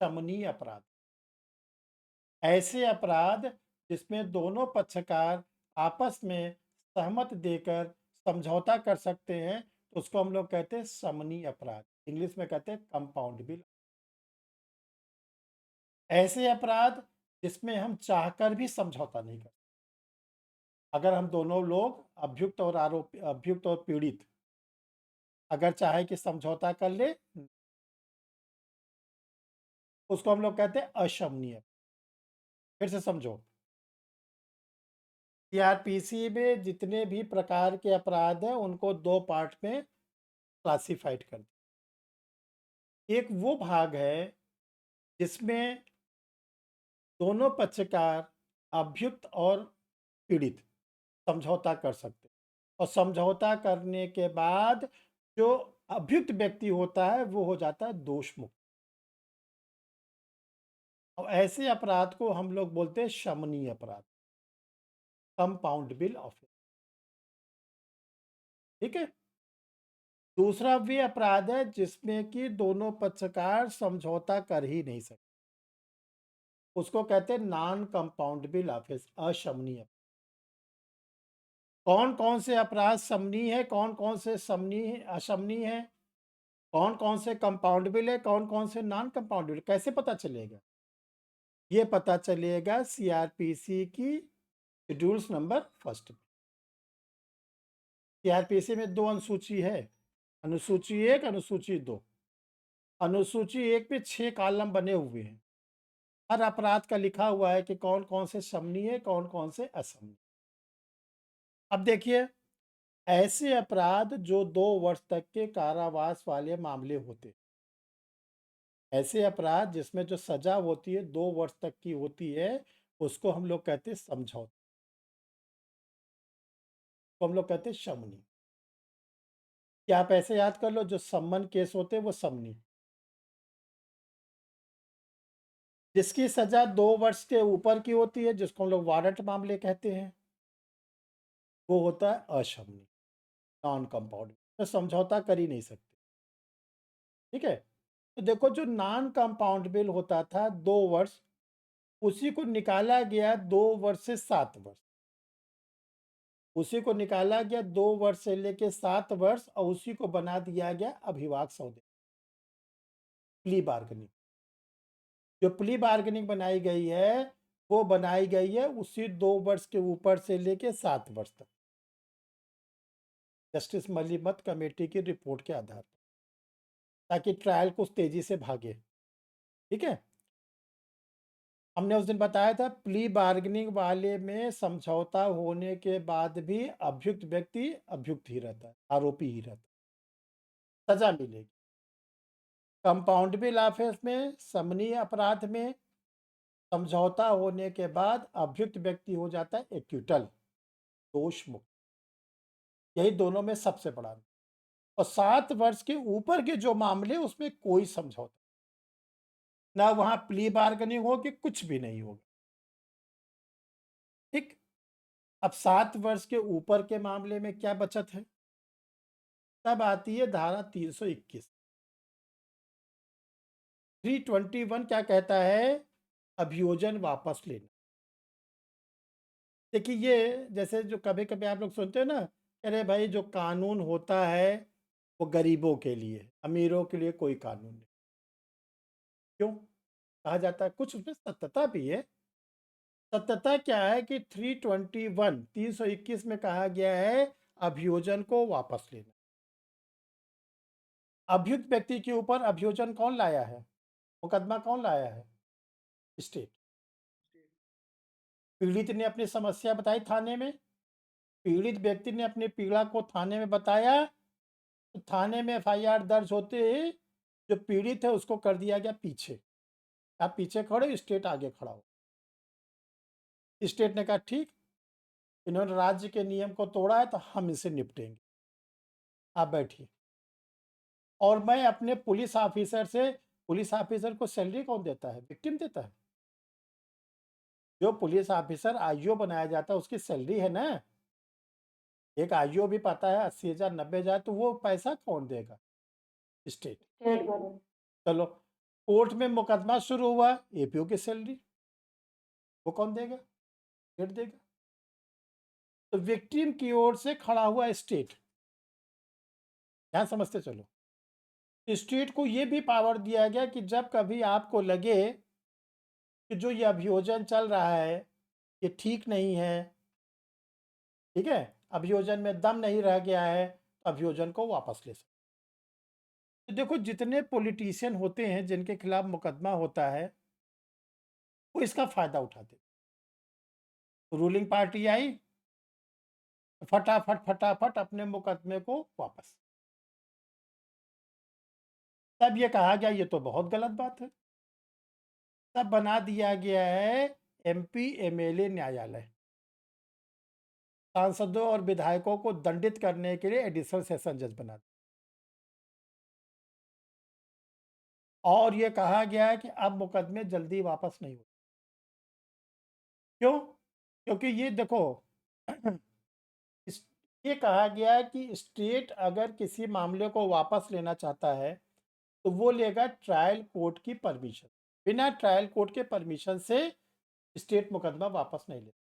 शमनीय अपराध। ऐसे अपराध जिसमें दोनों पक्षकार आपस में सहमत देकर समझौता कर सकते हैं तो उसको हम लोग कहते हैं शमनीय अपराध, इंग्लिश में कहते हैं कंपाउंडेबल। ऐसे अपराध जिसमें हम चाहकर भी समझौता नहीं कर, अगर हम दोनों लोग अभियुक्त और आरोपी, अभियुक्त और पीड़ित अगर चाहे कि समझौता कर ले, उसको हम लोग कहते हैं अशमनीय। फिर से समझो, सीआरपीसी में जितने भी प्रकार के अपराध हैं उनको 2 पार्ट में क्लासिफाइड कर दिया। एक वो भाग है जिसमें दोनों पक्षकार अभियुक्त और पीड़ित समझौता कर सकते हैं, और समझौता करने के बाद जो अभियुक्त व्यक्ति होता है वो हो जाता है दोष मुक्त। और ऐसे अपराध को हम लोग बोलते हैं शमनीय अपराध, कंपाउंडेबल ऑफेंस। ठीक है। दूसरा वे अपराध है जिसमें कि दोनों पक्षकार समझौता कर ही नहीं सकते, उसको कहते हैं नॉन कंपाउंडेबल ऑफेंस, अशमनीय। कौन कौन से अपराध शमनीय है, कौन कौन से समनीय अशमनीय है, कौन कौन से कंपाउंडेबल है, कौन कौन से नॉन कंपाउंडेबल, कैसे पता चलेगा? ये पता चलेगा सीआरपीसी की शेड्यूल्स नंबर 1। सीआरपीसी में 2 अनुसूची है, अनुसूची 1, अनुसूची 2। अनुसूची 1 में 6 कॉलम बने हुए हैं, हर अपराध का लिखा हुआ है कि कौन कौन से शमनीय है, कौन कौन से अशमनीय। अब देखिए, ऐसे अपराध जो 2 वर्ष तक के कारावास वाले मामले होते, ऐसे अपराध जिसमें जो सजा होती है 2 वर्ष तक की होती है, उसको हम लोग कहते हैं समझौता, तो हम लोग कहते हैं शमनी। क्या आप ऐसे याद कर लो, जो सम्मन केस होते हैं वो समनी, जिसकी सजा 2 वर्ष के ऊपर की होती है जिसको हम लोग वारंट मामले कहते हैं, वो होता है अशमनी, नॉन कंपाउंड, तो समझौता कर ही नहीं सकते। ठीक है। तो देखो जो नॉन कंपाउंडेबल होता था 2 वर्ष, उसी को निकाला गया 2 वर्ष से 7 वर्ष, उसी को निकाला गया 2 वर्ष से लेके 7 वर्ष, और उसी को बना दिया गया अभिभाग सौदे, प्ली बार्गेनिंग। जो प्ली बार्गेनिंग बनाई गई है वो बनाई गई है उसी 2 वर्ष के ऊपर से लेके 7 वर्ष तक, जस्टिस मलीमत कमेटी की रिपोर्ट के आधार पर, ताकि ट्रायल कुछ तेजी से भागे। ठीक है? हमने उस दिन बताया था प्ली बार्गेनिंग वाले में समझौता होने के बाद भी अभियुक्त व्यक्ति अभियुक्त ही रहता है, आरोपी ही रहता है, सजा मिलेगी। कंपाउंडेबल ऑफेंस में, समनीय अपराध में समझौता होने के बाद अभियुक्त व्यक्ति हो जाता है एक्यूटल, दोष मुक्त। यही दोनों में सबसे बड़ा अंतर। और 7 वर्ष के ऊपर के जो मामले उसमें कोई समझौता, ना वहां प्ली बार्गेनिंग होगी, कुछ भी नहीं होगा। ठीक। अब 7 वर्ष के ऊपर के मामले में क्या बचत है? तब आती है धारा 321। 321 क्या कहता है? अभियोजन वापस लेना। देखिए ये जैसे जो कभी कभी आप लोग सुनते हो ना, अरे भाई जो कानून होता है वो गरीबों के लिए, अमीरों के लिए कोई कानून नहीं। क्यों कहा जाता है? कुछ उसमें सत्यता भी है। सत्यता क्या है कि 321 में कहा गया है अभियोजन को वापस लेना। अभियुक्त व्यक्ति के ऊपर अभियोजन कौन लाया है? मुकदमा कौन लाया है? स्टेट। पीड़ित ने अपनी समस्या बताई थाने में, पीड़ित व्यक्ति ने अपनी पीड़ा को थाने में बताया, तो थाने में एफआईआर दर्ज होते ही जो पीड़ित है उसको कर दिया गया पीछे। आप पीछे खड़े, स्टेट आगे खड़ा हो। स्टेट ने कहा ठीक, इन्होंने राज्य के नियम को तोड़ा है तो हम इसे निपटेंगे, आप बैठिए। और मैं अपने पुलिस ऑफिसर से, पुलिस ऑफिसर को सैलरी कौन देता है? विक्टिम देता है। जो पुलिस ऑफिसर आईओ बनाया जाता है उसकी सैलरी है ना। एक आईओ भी पाता है 80,000 90,000, तो वो पैसा कौन देगा? स्टेट। स्टेट बोलो। चलो कोर्ट में मुकदमा शुरू हुआ, एपीओ की सैलरी वो कौन देगा? स्टेट देगा। तो विक्टिम की ओर से खड़ा हुआ स्टेट, ध्यान समझते चलो। स्टेट को ये भी पावर दिया गया कि जब कभी आपको लगे कि जो ये अभियोजन चल रहा है ये ठीक नहीं है, ठीक है, अभियोजन में दम नहीं रह गया है, तो अभियोजन को वापस ले सकते। तो देखो जितने पॉलिटिशियन होते हैं जिनके खिलाफ मुकदमा होता है वो इसका फायदा उठाते। रूलिंग पार्टी आई, फटाफट फटाफट अपने मुकदमे को वापस। तब ये कहा गया ये तो बहुत गलत बात है, तब बना दिया गया है एमपी एमएलए न्यायालय। सांसदों और विधायकों को दंडित करने के लिए एडिशनल सेशन जज बना दिया। और ये कहा गया है कि अब मुकदमे जल्दी वापस नहीं होते। क्यों? क्योंकि ये देखो ये कहा गया है कि स्टेट अगर किसी मामले को वापस लेना चाहता है तो वो लेगा ट्रायल कोर्ट की परमिशन। बिना ट्रायल कोर्ट के परमिशन से स्टेट मुकदमा वापस नहीं लेता।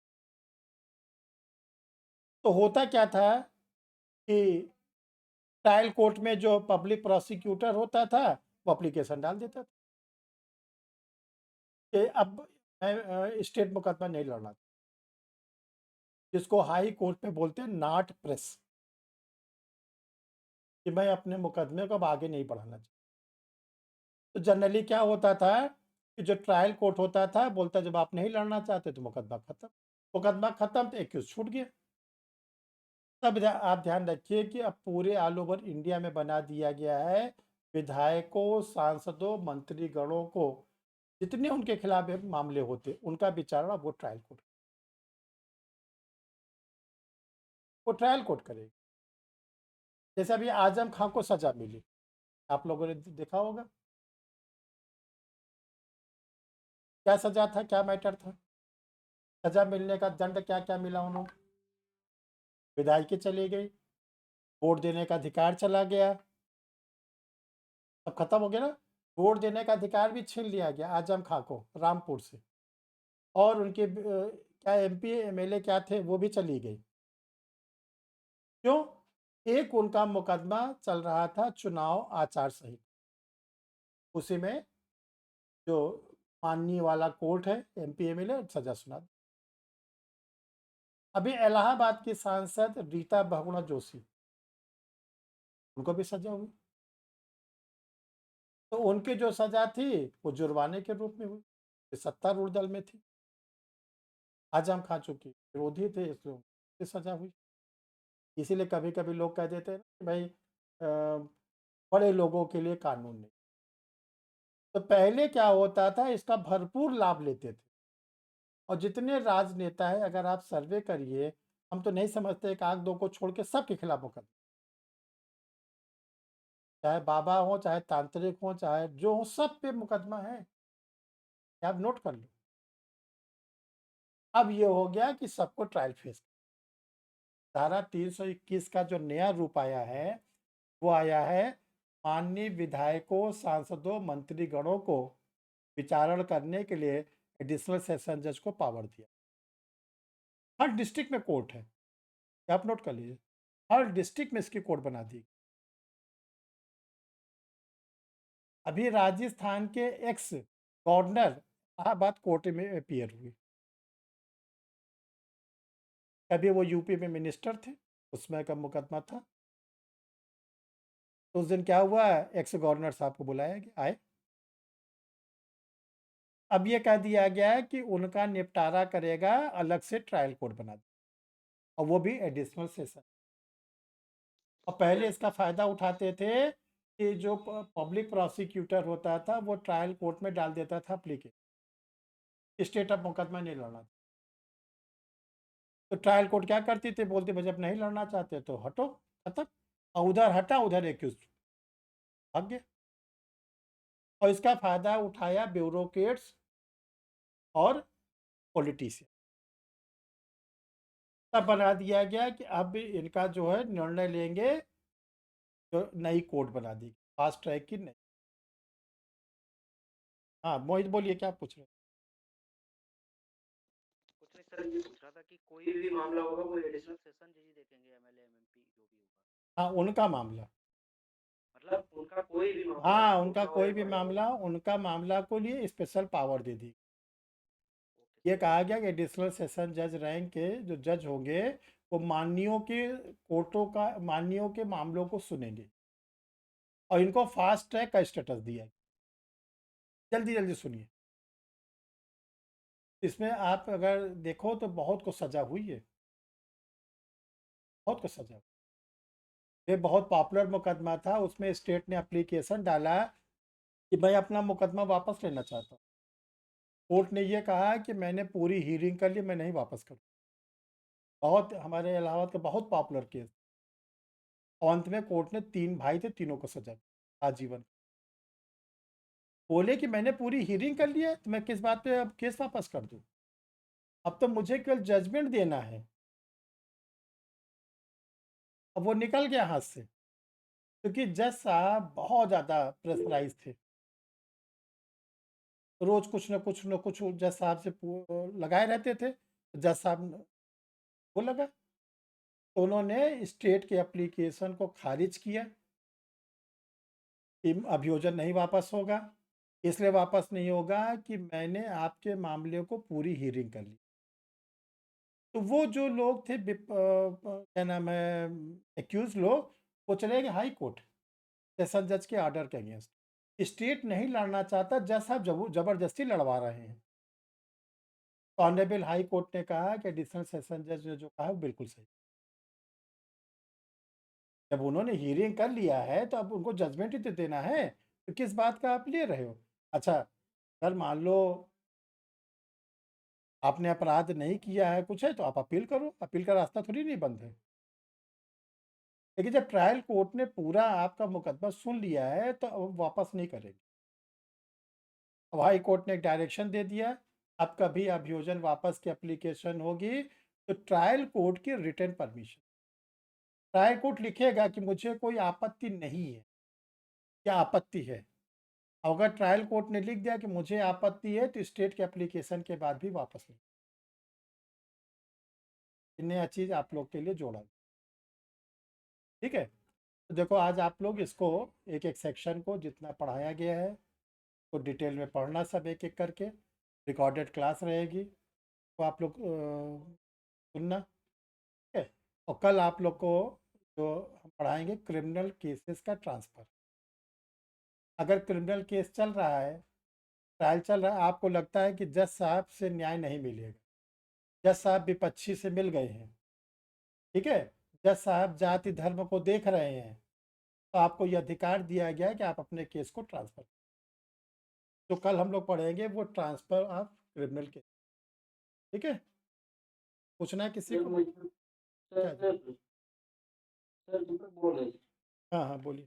तो होता क्या था कि ट्रायल कोर्ट में जो पब्लिक प्रोसिक्यूटर होता था वो एप्लीकेशन डाल देता था कि अब मैं स्टेट मुकदमा नहीं लड़ना, जिसको हाई कोर्ट में बोलते हैं नॉट प्रेस, कि मैं अपने मुकदमे को अब आगे नहीं बढ़ाना चाहता। तो जनरली क्या होता था कि जो ट्रायल कोर्ट होता था बोलता जब आप नहीं लड़ना चाहते तो मुकदमा खत्म, मुकदमा खत्म तो एक्यूज छूट गया। तब आप ध्यान रखिए कि अब पूरे ऑल ओवर इंडिया में बना दिया गया है विधायकों, सांसदों, मंत्रीगणों को जितने उनके खिलाफ मामले होते उनका विचारणा वो ट्रायल कोर्ट, वो ट्रायल कोर्ट करेगी। जैसे अभी आजम खां को सजा मिली, आप लोगों ने देखा होगा क्या सजा था, क्या मैटर था, सजा मिलने का दंड क्या क्या मिला उन्होंने? विधायकी चली गई, वोट देने का अधिकार चला गया, सब खत्म हो गया ना। वोट देने का अधिकार भी छीन लिया गया आजम खां को रामपुर से, और उनके क्या एमपी एमएलए क्या थे वो भी चली गई। क्यों? एक उनका मुकदमा चल रहा था चुनाव आचार संहिता, उसी में जो माननीय वाला कोर्ट है, एमपीएमएलए, सजा सुना दी। अभी इलाहाबाद की सांसद रीता बहुगुणा जोशी, उनको भी सजा हुई। तो उनकी जो सजा थी वो जुर्माने के रूप में हुई, ये सत्तारूढ़ दल में थी, आजम खा चुकी, विरोधी थे, इसलिए उनकी सजा हुई। इसीलिए कभी कभी लोग कह देते हैं ना कि भाई बड़े लोगों के लिए कानून नहीं। तो पहले क्या होता था, इसका भरपूर लाभ लेते थे। और जितने राजनेता है, अगर आप सर्वे करिए, हम तो नहीं समझते एक आध दो को छोड़ के सबके खिलाफ मुकदमा, चाहे बाबा हो, चाहे तांत्रिक हो, चाहे जो हो, सब पे मुकदमा है, आप नोट कर लो। अब ये हो गया कि सबको ट्रायल फेस। धारा 321 का जो नया रूप आया है, वो आया है माननीय विधायकों, सांसदों, मंत्रीगणों को विचारण करने के लिए एडिशनल सेशन जज को पावर दिया। हर डिस्ट्रिक्ट में कोर्ट है, आप नोट कर लीजिए, हर डिस्ट्रिक्ट में इसकी कोर्ट बना दी। अभी राजस्थान के एक्स गवर्नर इलाहाबाद कोर्ट में अपीयर हुई। अभी वो यूपी में मिनिस्टर थे, उसमें का मुकदमा था। तो उस दिन क्या हुआ, एक्स गवर्नर साहब को बुलाया गया, आए। अब ये कह दिया गया है कि उनका निपटारा करेगा अलग से ट्रायल कोर्ट बना दिया, और वो भी एडिशनल सेशन। और पहले इसका फायदा उठाते थे कि जो पब्लिक प्रोसिक्यूटर होता था वो ट्रायल कोर्ट में डाल देता था एप्लीकेशन, स्टेट अब मुकदमा नहीं लड़ना। तो ट्रायल कोर्ट क्या करती थी, बोलती भाई जब नहीं लड़ना चाहते तो हटो, खत्म। और उधर हटा, उधर एक्यूज भाग गया। और इसका फायदा उठाया ब्यूरोक्रेट्स और पॉलिटिशियन। तब बना दिया गया कि अब इनका जो है निर्णय लेंगे, जो नई कोर्ट बना दी, फास्ट ट्रैक की नहीं। हाँ मोहित बोलिए, क्या पूछ रहे हैं? कुछ नहीं सर, ये पूछ रहा था कि कोई भी मामला होगा वो एडिशनल सेशन जज ही देखेंगे, एमएलए एमएमपी जो भी होगा, हाँ उनका मामला, मतलब उनका कोई भी मामला हाँ हो, उनका छोटा हो कोई या भी बड़ा हो। मामला, उनका मामला को लिए स्पेशल पावर दे दी। ओके ये सर। कहा गया कि एडिशनल सेशन जज रैंक के जो जज होंगे वो माननीयों के कोर्टों का, माननीयों के मामलों को सुनेंगे, और इनको फास्ट ट्रैक का स्टेटस दिया है। जल्दी जल्दी सुनिए, इसमें आप अगर देखो तो बहुत को सजा हुई है, बहुत को सजा हुई। ये बहुत पॉपुलर मुकदमा था, उसमें स्टेट ने एप्लीकेशन डाला कि मैं अपना मुकदमा वापस लेना चाहता हूँ। कोर्ट ने ये कहा कि मैंने पूरी हियरिंग कर ली, मैं नहीं वापस करूँ। बहुत हमारे इलाहाबाद का बहुत पॉपुलर केस। और अंत में कोर्ट ने 3 भाई थे, तीनों को सजा दी, आजीवन। बोले कि मैंने पूरी हियरिंग कर ली है, तो मैं किस बात पे अब केस वापस कर दूँ? अब तो मुझे केवल जजमेंट देना है। अब वो निकल गया हाथ से, क्योंकि जज साहब बहुत ज़्यादा प्रेशराइज थे। रोज कुछ न कुछ न कुछ जज साहब से लगाए रहते थे, जज साहब वो लगा, तो उन्होंने स्टेट के एप्लीकेशन को खारिज किया कि अभियोजन नहीं वापस होगा। इसलिए वापस नहीं होगा कि मैंने आपके मामले को पूरी हियरिंग कर ली। तो वो जो लोग थे क्या नाम है, एक्यूज लोग, वो चले गए हाई कोर्ट सेशन जज के ऑर्डर के अगेंस्ट। स्टेट नहीं लड़ना चाहता, जज साहब जबरदस्ती लड़वा रहे हैं। ऑनरेबल हाई कोर्ट ने कहा कि एडिशनल सेशन जज ने जो कहा वो बिल्कुल सही। जब उन्होंने हियरिंग कर लिया है तो अब उनको जजमेंट ही तो देना है, तो किस बात का आप ले रहे हो? अच्छा, अगर मान लो आपने अपराध नहीं किया है, कुछ है, तो आप अपील करो, अपील का रास्ता थोड़ी नहीं बंद है। लेकिन जब ट्रायल कोर्ट ने पूरा आपका मुकदमा सुन लिया है तो अब वापस नहीं करेगी। अब हाई कोर्ट ने एक डायरेक्शन दे दिया, अब कभी अभियोजन वापस की एप्लीकेशन होगी तो ट्रायल कोर्ट की रिटन परमिशन, ट्रायल कोर्ट लिखेगा कि मुझे कोई आपत्ति नहीं है, क्या आपत्ति है। अगर ट्रायल कोर्ट ने लिख दिया कि मुझे आपत्ति है, तो स्टेट के एप्लीकेशन के बाद भी वापस नहीं। नया चीज़ आप लोग के लिए जोड़ा, ठीक है। तो देखो आज आप लोग इसको एक एक सेक्शन को जितना पढ़ाया गया है, तो डिटेल में पढ़ना सब एक एक करके, रिकॉर्डेड क्लास रहेगी तो आप लोग सुनना, ठीक है। और कल आप लोग को जो हम पढ़ाएंगे क्रिमिनल केसेस का ट्रांसफ़र। अगर क्रिमिनल केस चल रहा है, ट्रायल चल रहा है, आपको लगता है कि जज साहब से न्याय नहीं मिलेगा, जज साहब विपक्षी से मिल गए हैं, ठीक है, जज साहब जाति धर्म को देख रहे हैं, तो आपको ये अधिकार दिया गया है कि आप अपने केस को ट्रांसफ़र। तो कल हम लोग पढ़ेंगे वो ट्रांसफ़र ऑफ क्रिमिनल केस, ठीक है। पूछना है किसी सर को? मुझे क्या सर सर सर दीपक बोल रहे हैं। हाँ हाँ बोलिए।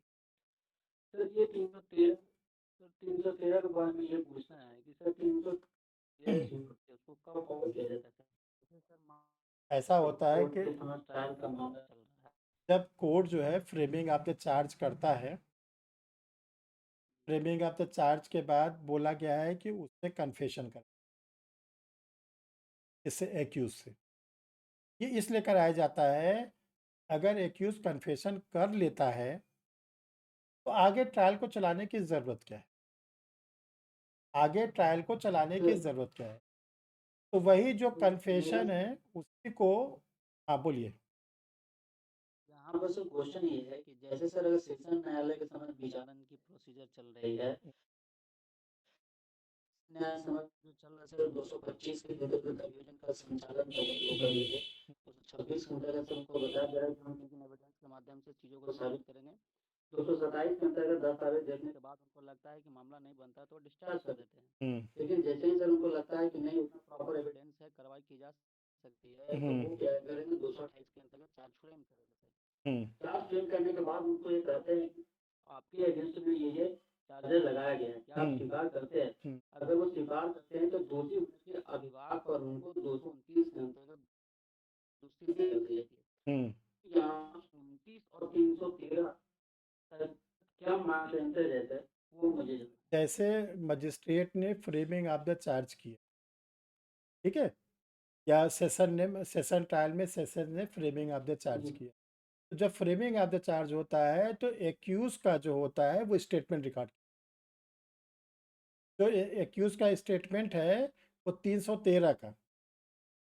सर ये 313 सर 313 के बारे में ये पूछना है कि सर 313 उसको कब फॉलो किया जाता है जैसे सर ऐसा होता है कोर्ट कि के समझ ट्रायल का मामला चल रहा है जब कोर्ट जो है फ्रेमिंग ऑफ द चार्ज करता है, फ्रेमिंग ऑफ द चार्ज के बाद बोला गया है कि उससे कन्फेशन कर, इससे एक्यूज से, ये इसलिए कराया जाता है अगर एक्यूज कन्फेशन कर लेता है तो आगे ट्रायल को चलाने की ज़रूरत क्या है, आगे ट्रायल को चलाने की ज़रूरत क्या है। तो वही जो कन्फेशन है उसी को, हाँ बोलिए। यहाँ पर सर क्वेश्चन ये है कि जैसे सर अगर सेशन न्यायालय के समझ विचारण की प्रोसीजर चल रही है, न्याय समझ जो चल रहा है सर 225 के विरुद्ध अभियोजन का संचालन शुरू कर दीजिए। 226 के अंतर्गत सर उनको बताया जा रहा है कि हम किसी एविडेंस के माध्यम से चीज़ों को साबित करेंगे। 227 के अंतर्गत दस्तावेज देखने के बाद उनको लगता है कि मामला नहीं बनता तो डिस्चार्ज कर देते हैं। लेकिन जैसे ही सर उनको लगता है कि नहीं उतना प्रॉपर एविडेंस है, कार्रवाई की जा सकती है, तो वो क्या करेंगे 228 के अंतर्गत चार्ज फ्रेम करेंगे। चार्ज फ्रेम करने के बाद उनको ये कहते हैं कि आपके अगेंस्ट में ये चार्जर लगाया गया है, क्या आप स्वीकार करते हैं? अगर वो स्वीकार करते हैं तो दोषी होने के अभिभाग पर उनको 229 के अंतर्गत दूसरी कर दी जाती है। यहाँ 29 और 313 क्या मानदंड रहता है वो मुझे जैसे मजिस्ट्रेट ने फ्रेमिंग ऑफ द चार्ज किया, ठीक है, या सेशन ट्रायल में सेशन ने फ्रेमिंग ऑफ द चार्ज किया, तो जब फ्रेमिंग ऑफ द चार्ज होता है तो एक्यूज का जो होता है वो स्टेटमेंट रिकॉर्ड, जो एक्यूज का स्टेटमेंट है वो 313 का,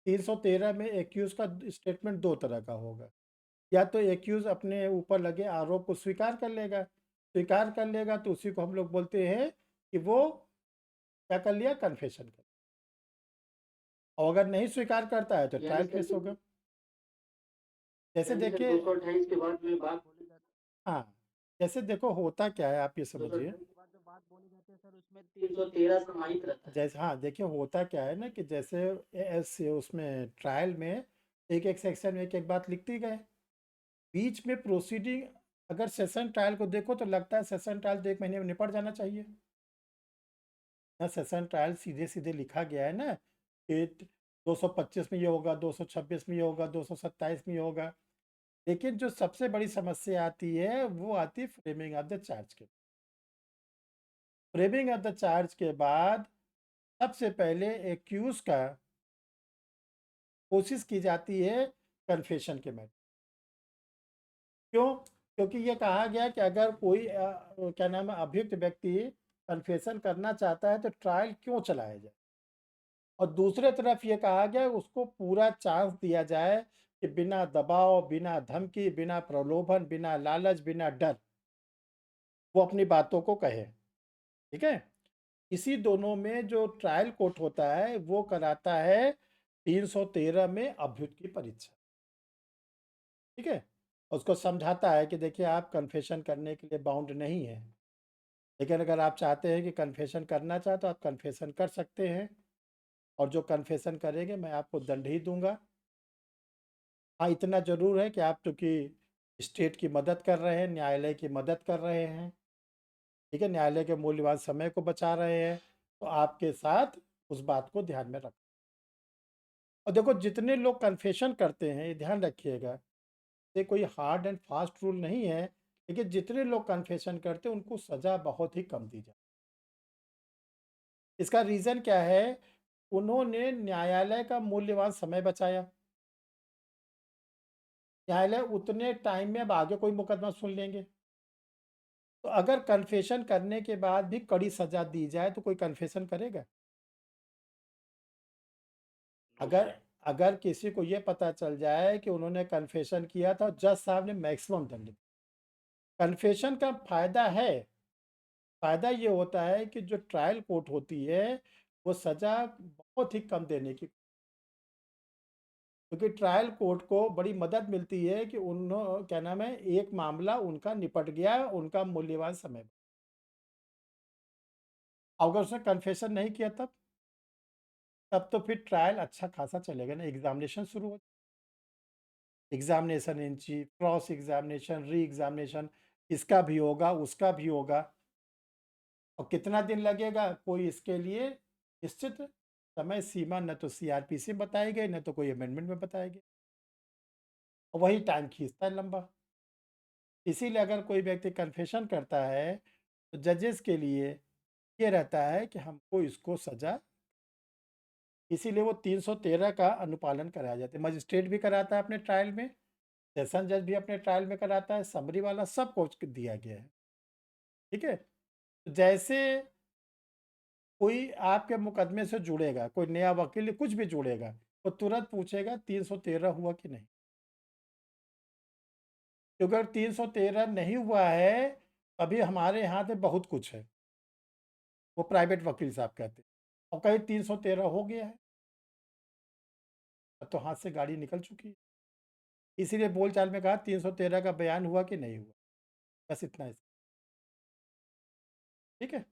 313 में एक्यूज का स्टेटमेंट दो तरह का होगा, या तो एक्यूज अपने ऊपर लगे आरोप को स्वीकार कर लेगा, स्वीकार कर लेगा तो उसी को हम लोग बोलते हैं कि वो क्या कर लिया, कन्फेशन कर, और अगर नहीं स्वीकार करता है तो ट्रायल केस होगा। जैसे देखिए 228 के बाद में बात बोली जाती है। हाँ, जैसे देखो होता क्या है आप ये 228 समझिए, के बाद जो बात बोली जाती है सर उसमें 313 समाहित रहता है। जैसे हाँ देखिए होता क्या है ना कि जैसे उसमें ट्रायल में एक एक सेक्शन में एक एक बात लिखती गए, बीच में प्रोसीडिंग, अगर सेशन ट्रायल को देखो तो लगता है सेशन ट्रायल तो 1 महीने में निपट जाना चाहिए ना, सेशन ट्रायल सीधे सीधे लिखा गया है ना कि 225 में ये होगा, 226 में ये होगा, 227 में ये होगा, लेकिन जो सबसे बड़ी समस्या आती है वो आती है फ्रेमिंग ऑफ द चार्ज के, फ्रेमिंग ऑफ द चार्ज के बाद सबसे पहले एक्यूज का कोशिश की जाती है कन्फेशन के में, क्यों? क्योंकि ये कहा गया कि अगर कोई क्या नाम है अभियुक्त व्यक्ति कन्फेशन करना चाहता है तो ट्रायल क्यों चलाया जाए, और दूसरे तरफ ये कहा गया उसको पूरा चांस दिया जाए कि बिना दबाव, बिना धमकी, बिना प्रलोभन, बिना लालच, बिना डर वो अपनी बातों को कहे, ठीक है। इसी दोनों में जो ट्रायल कोर्ट होता है वो कराता है 313 में अभियुक्त की परीक्षा, ठीक है, उसको समझाता है कि देखिए आप कन्फेशन करने के लिए बाउंड नहीं है, लेकिन अगर आप चाहते हैं कि कन्फेशन करना चाहे तो आप कन्फेशन कर सकते हैं, और जो कन्फेशन करेंगे मैं आपको दंड ही दूंगा। हाँ इतना ज़रूर है कि आप चूँकि स्टेट की मदद कर रहे हैं, न्यायालय की मदद कर रहे हैं, ठीक है, न्यायालय के मूल्यवान समय को बचा रहे हैं, तो आपके साथ उस बात को ध्यान में रख, और देखो जितने लोग कन्फेशन करते हैं ये ध्यान रखिएगा, ये कोई हार्ड एंड फास्ट रूल नहीं है, लेकिन जितने लोग कन्फेशन करते हैं उनको सज़ा बहुत ही कम दी जाए। इसका रीज़न क्या है? उन्होंने न्यायालय का मूल्यवान समय बचाया, न्यायालय उतने टाइम में अब आगे कोई मुकदमा सुन लेंगे, तो अगर कन्फेशन करने के बाद भी कड़ी सज़ा दी जाए तो कोई कन्फेशन करेगा? अगर अगर किसी को ये पता चल जाए कि उन्होंने कन्फेशन किया था और जज साहब ने मैक्सिमम दंड दिया। कन्फेशन का फ़ायदा है, फ़ायदा ये होता है कि जो ट्रायल कोर्ट होती है, वो सज़ा बहुत ही कम देने की, क्योंकि ट्रायल कोर्ट को बड़ी मदद मिलती है कि क्या नाम है, एक मामला उनका निपट गया, उनका मूल्यवान समय। अगर उसने कन्फेशन नहीं किया तब तो फिर ट्रायल अच्छा खासा चलेगा ना, एग्ज़ामिनेशन शुरू हो, examination in chief, cross examination, री एग्ज़ामिनेशन, इसका भी होगा, उसका भी होगा। और कितना दिन लगेगा, कोई इसके लिए निश्चित समय सीमा न तो सीआरपीसी में बताई गई, न तो कोई अमेंडमेंट में बताई गई। और वही टाइम खींचता है लंबा। इसीलिए अगर कोई व्यक्ति कन्फेशन करता है, तो जजेस के लिए ये रहता है कि हमको इसको सज़ा, इसीलिए वो 313 का अनुपालन कराया जाता है। मजिस्ट्रेट भी कराता है अपने ट्रायल में, सेशन जज भी अपने ट्रायल में कराता है, समरी वाला सबको दिया गया है। ठीक है? तो जैसे कोई आपके मुकदमे से जुड़ेगा, कोई नया वकील कुछ भी जुड़ेगा, वो तुरंत पूछेगा 313 हुआ कि नहीं? क्योंकि अगर 313 नहीं हुआ है, अभी हमारे हाथ में बहुत कुछ है, वो प्राइवेट वकील साहब कहते हैं। और कहीं 313 हो गया है, तब तो हाथ से गाड़ी निकल चुकी है। इसीलिए बोलचाल में कहा 313 का बयान हुआ कि नहीं हुआ, बस इतना ही। ठीक है?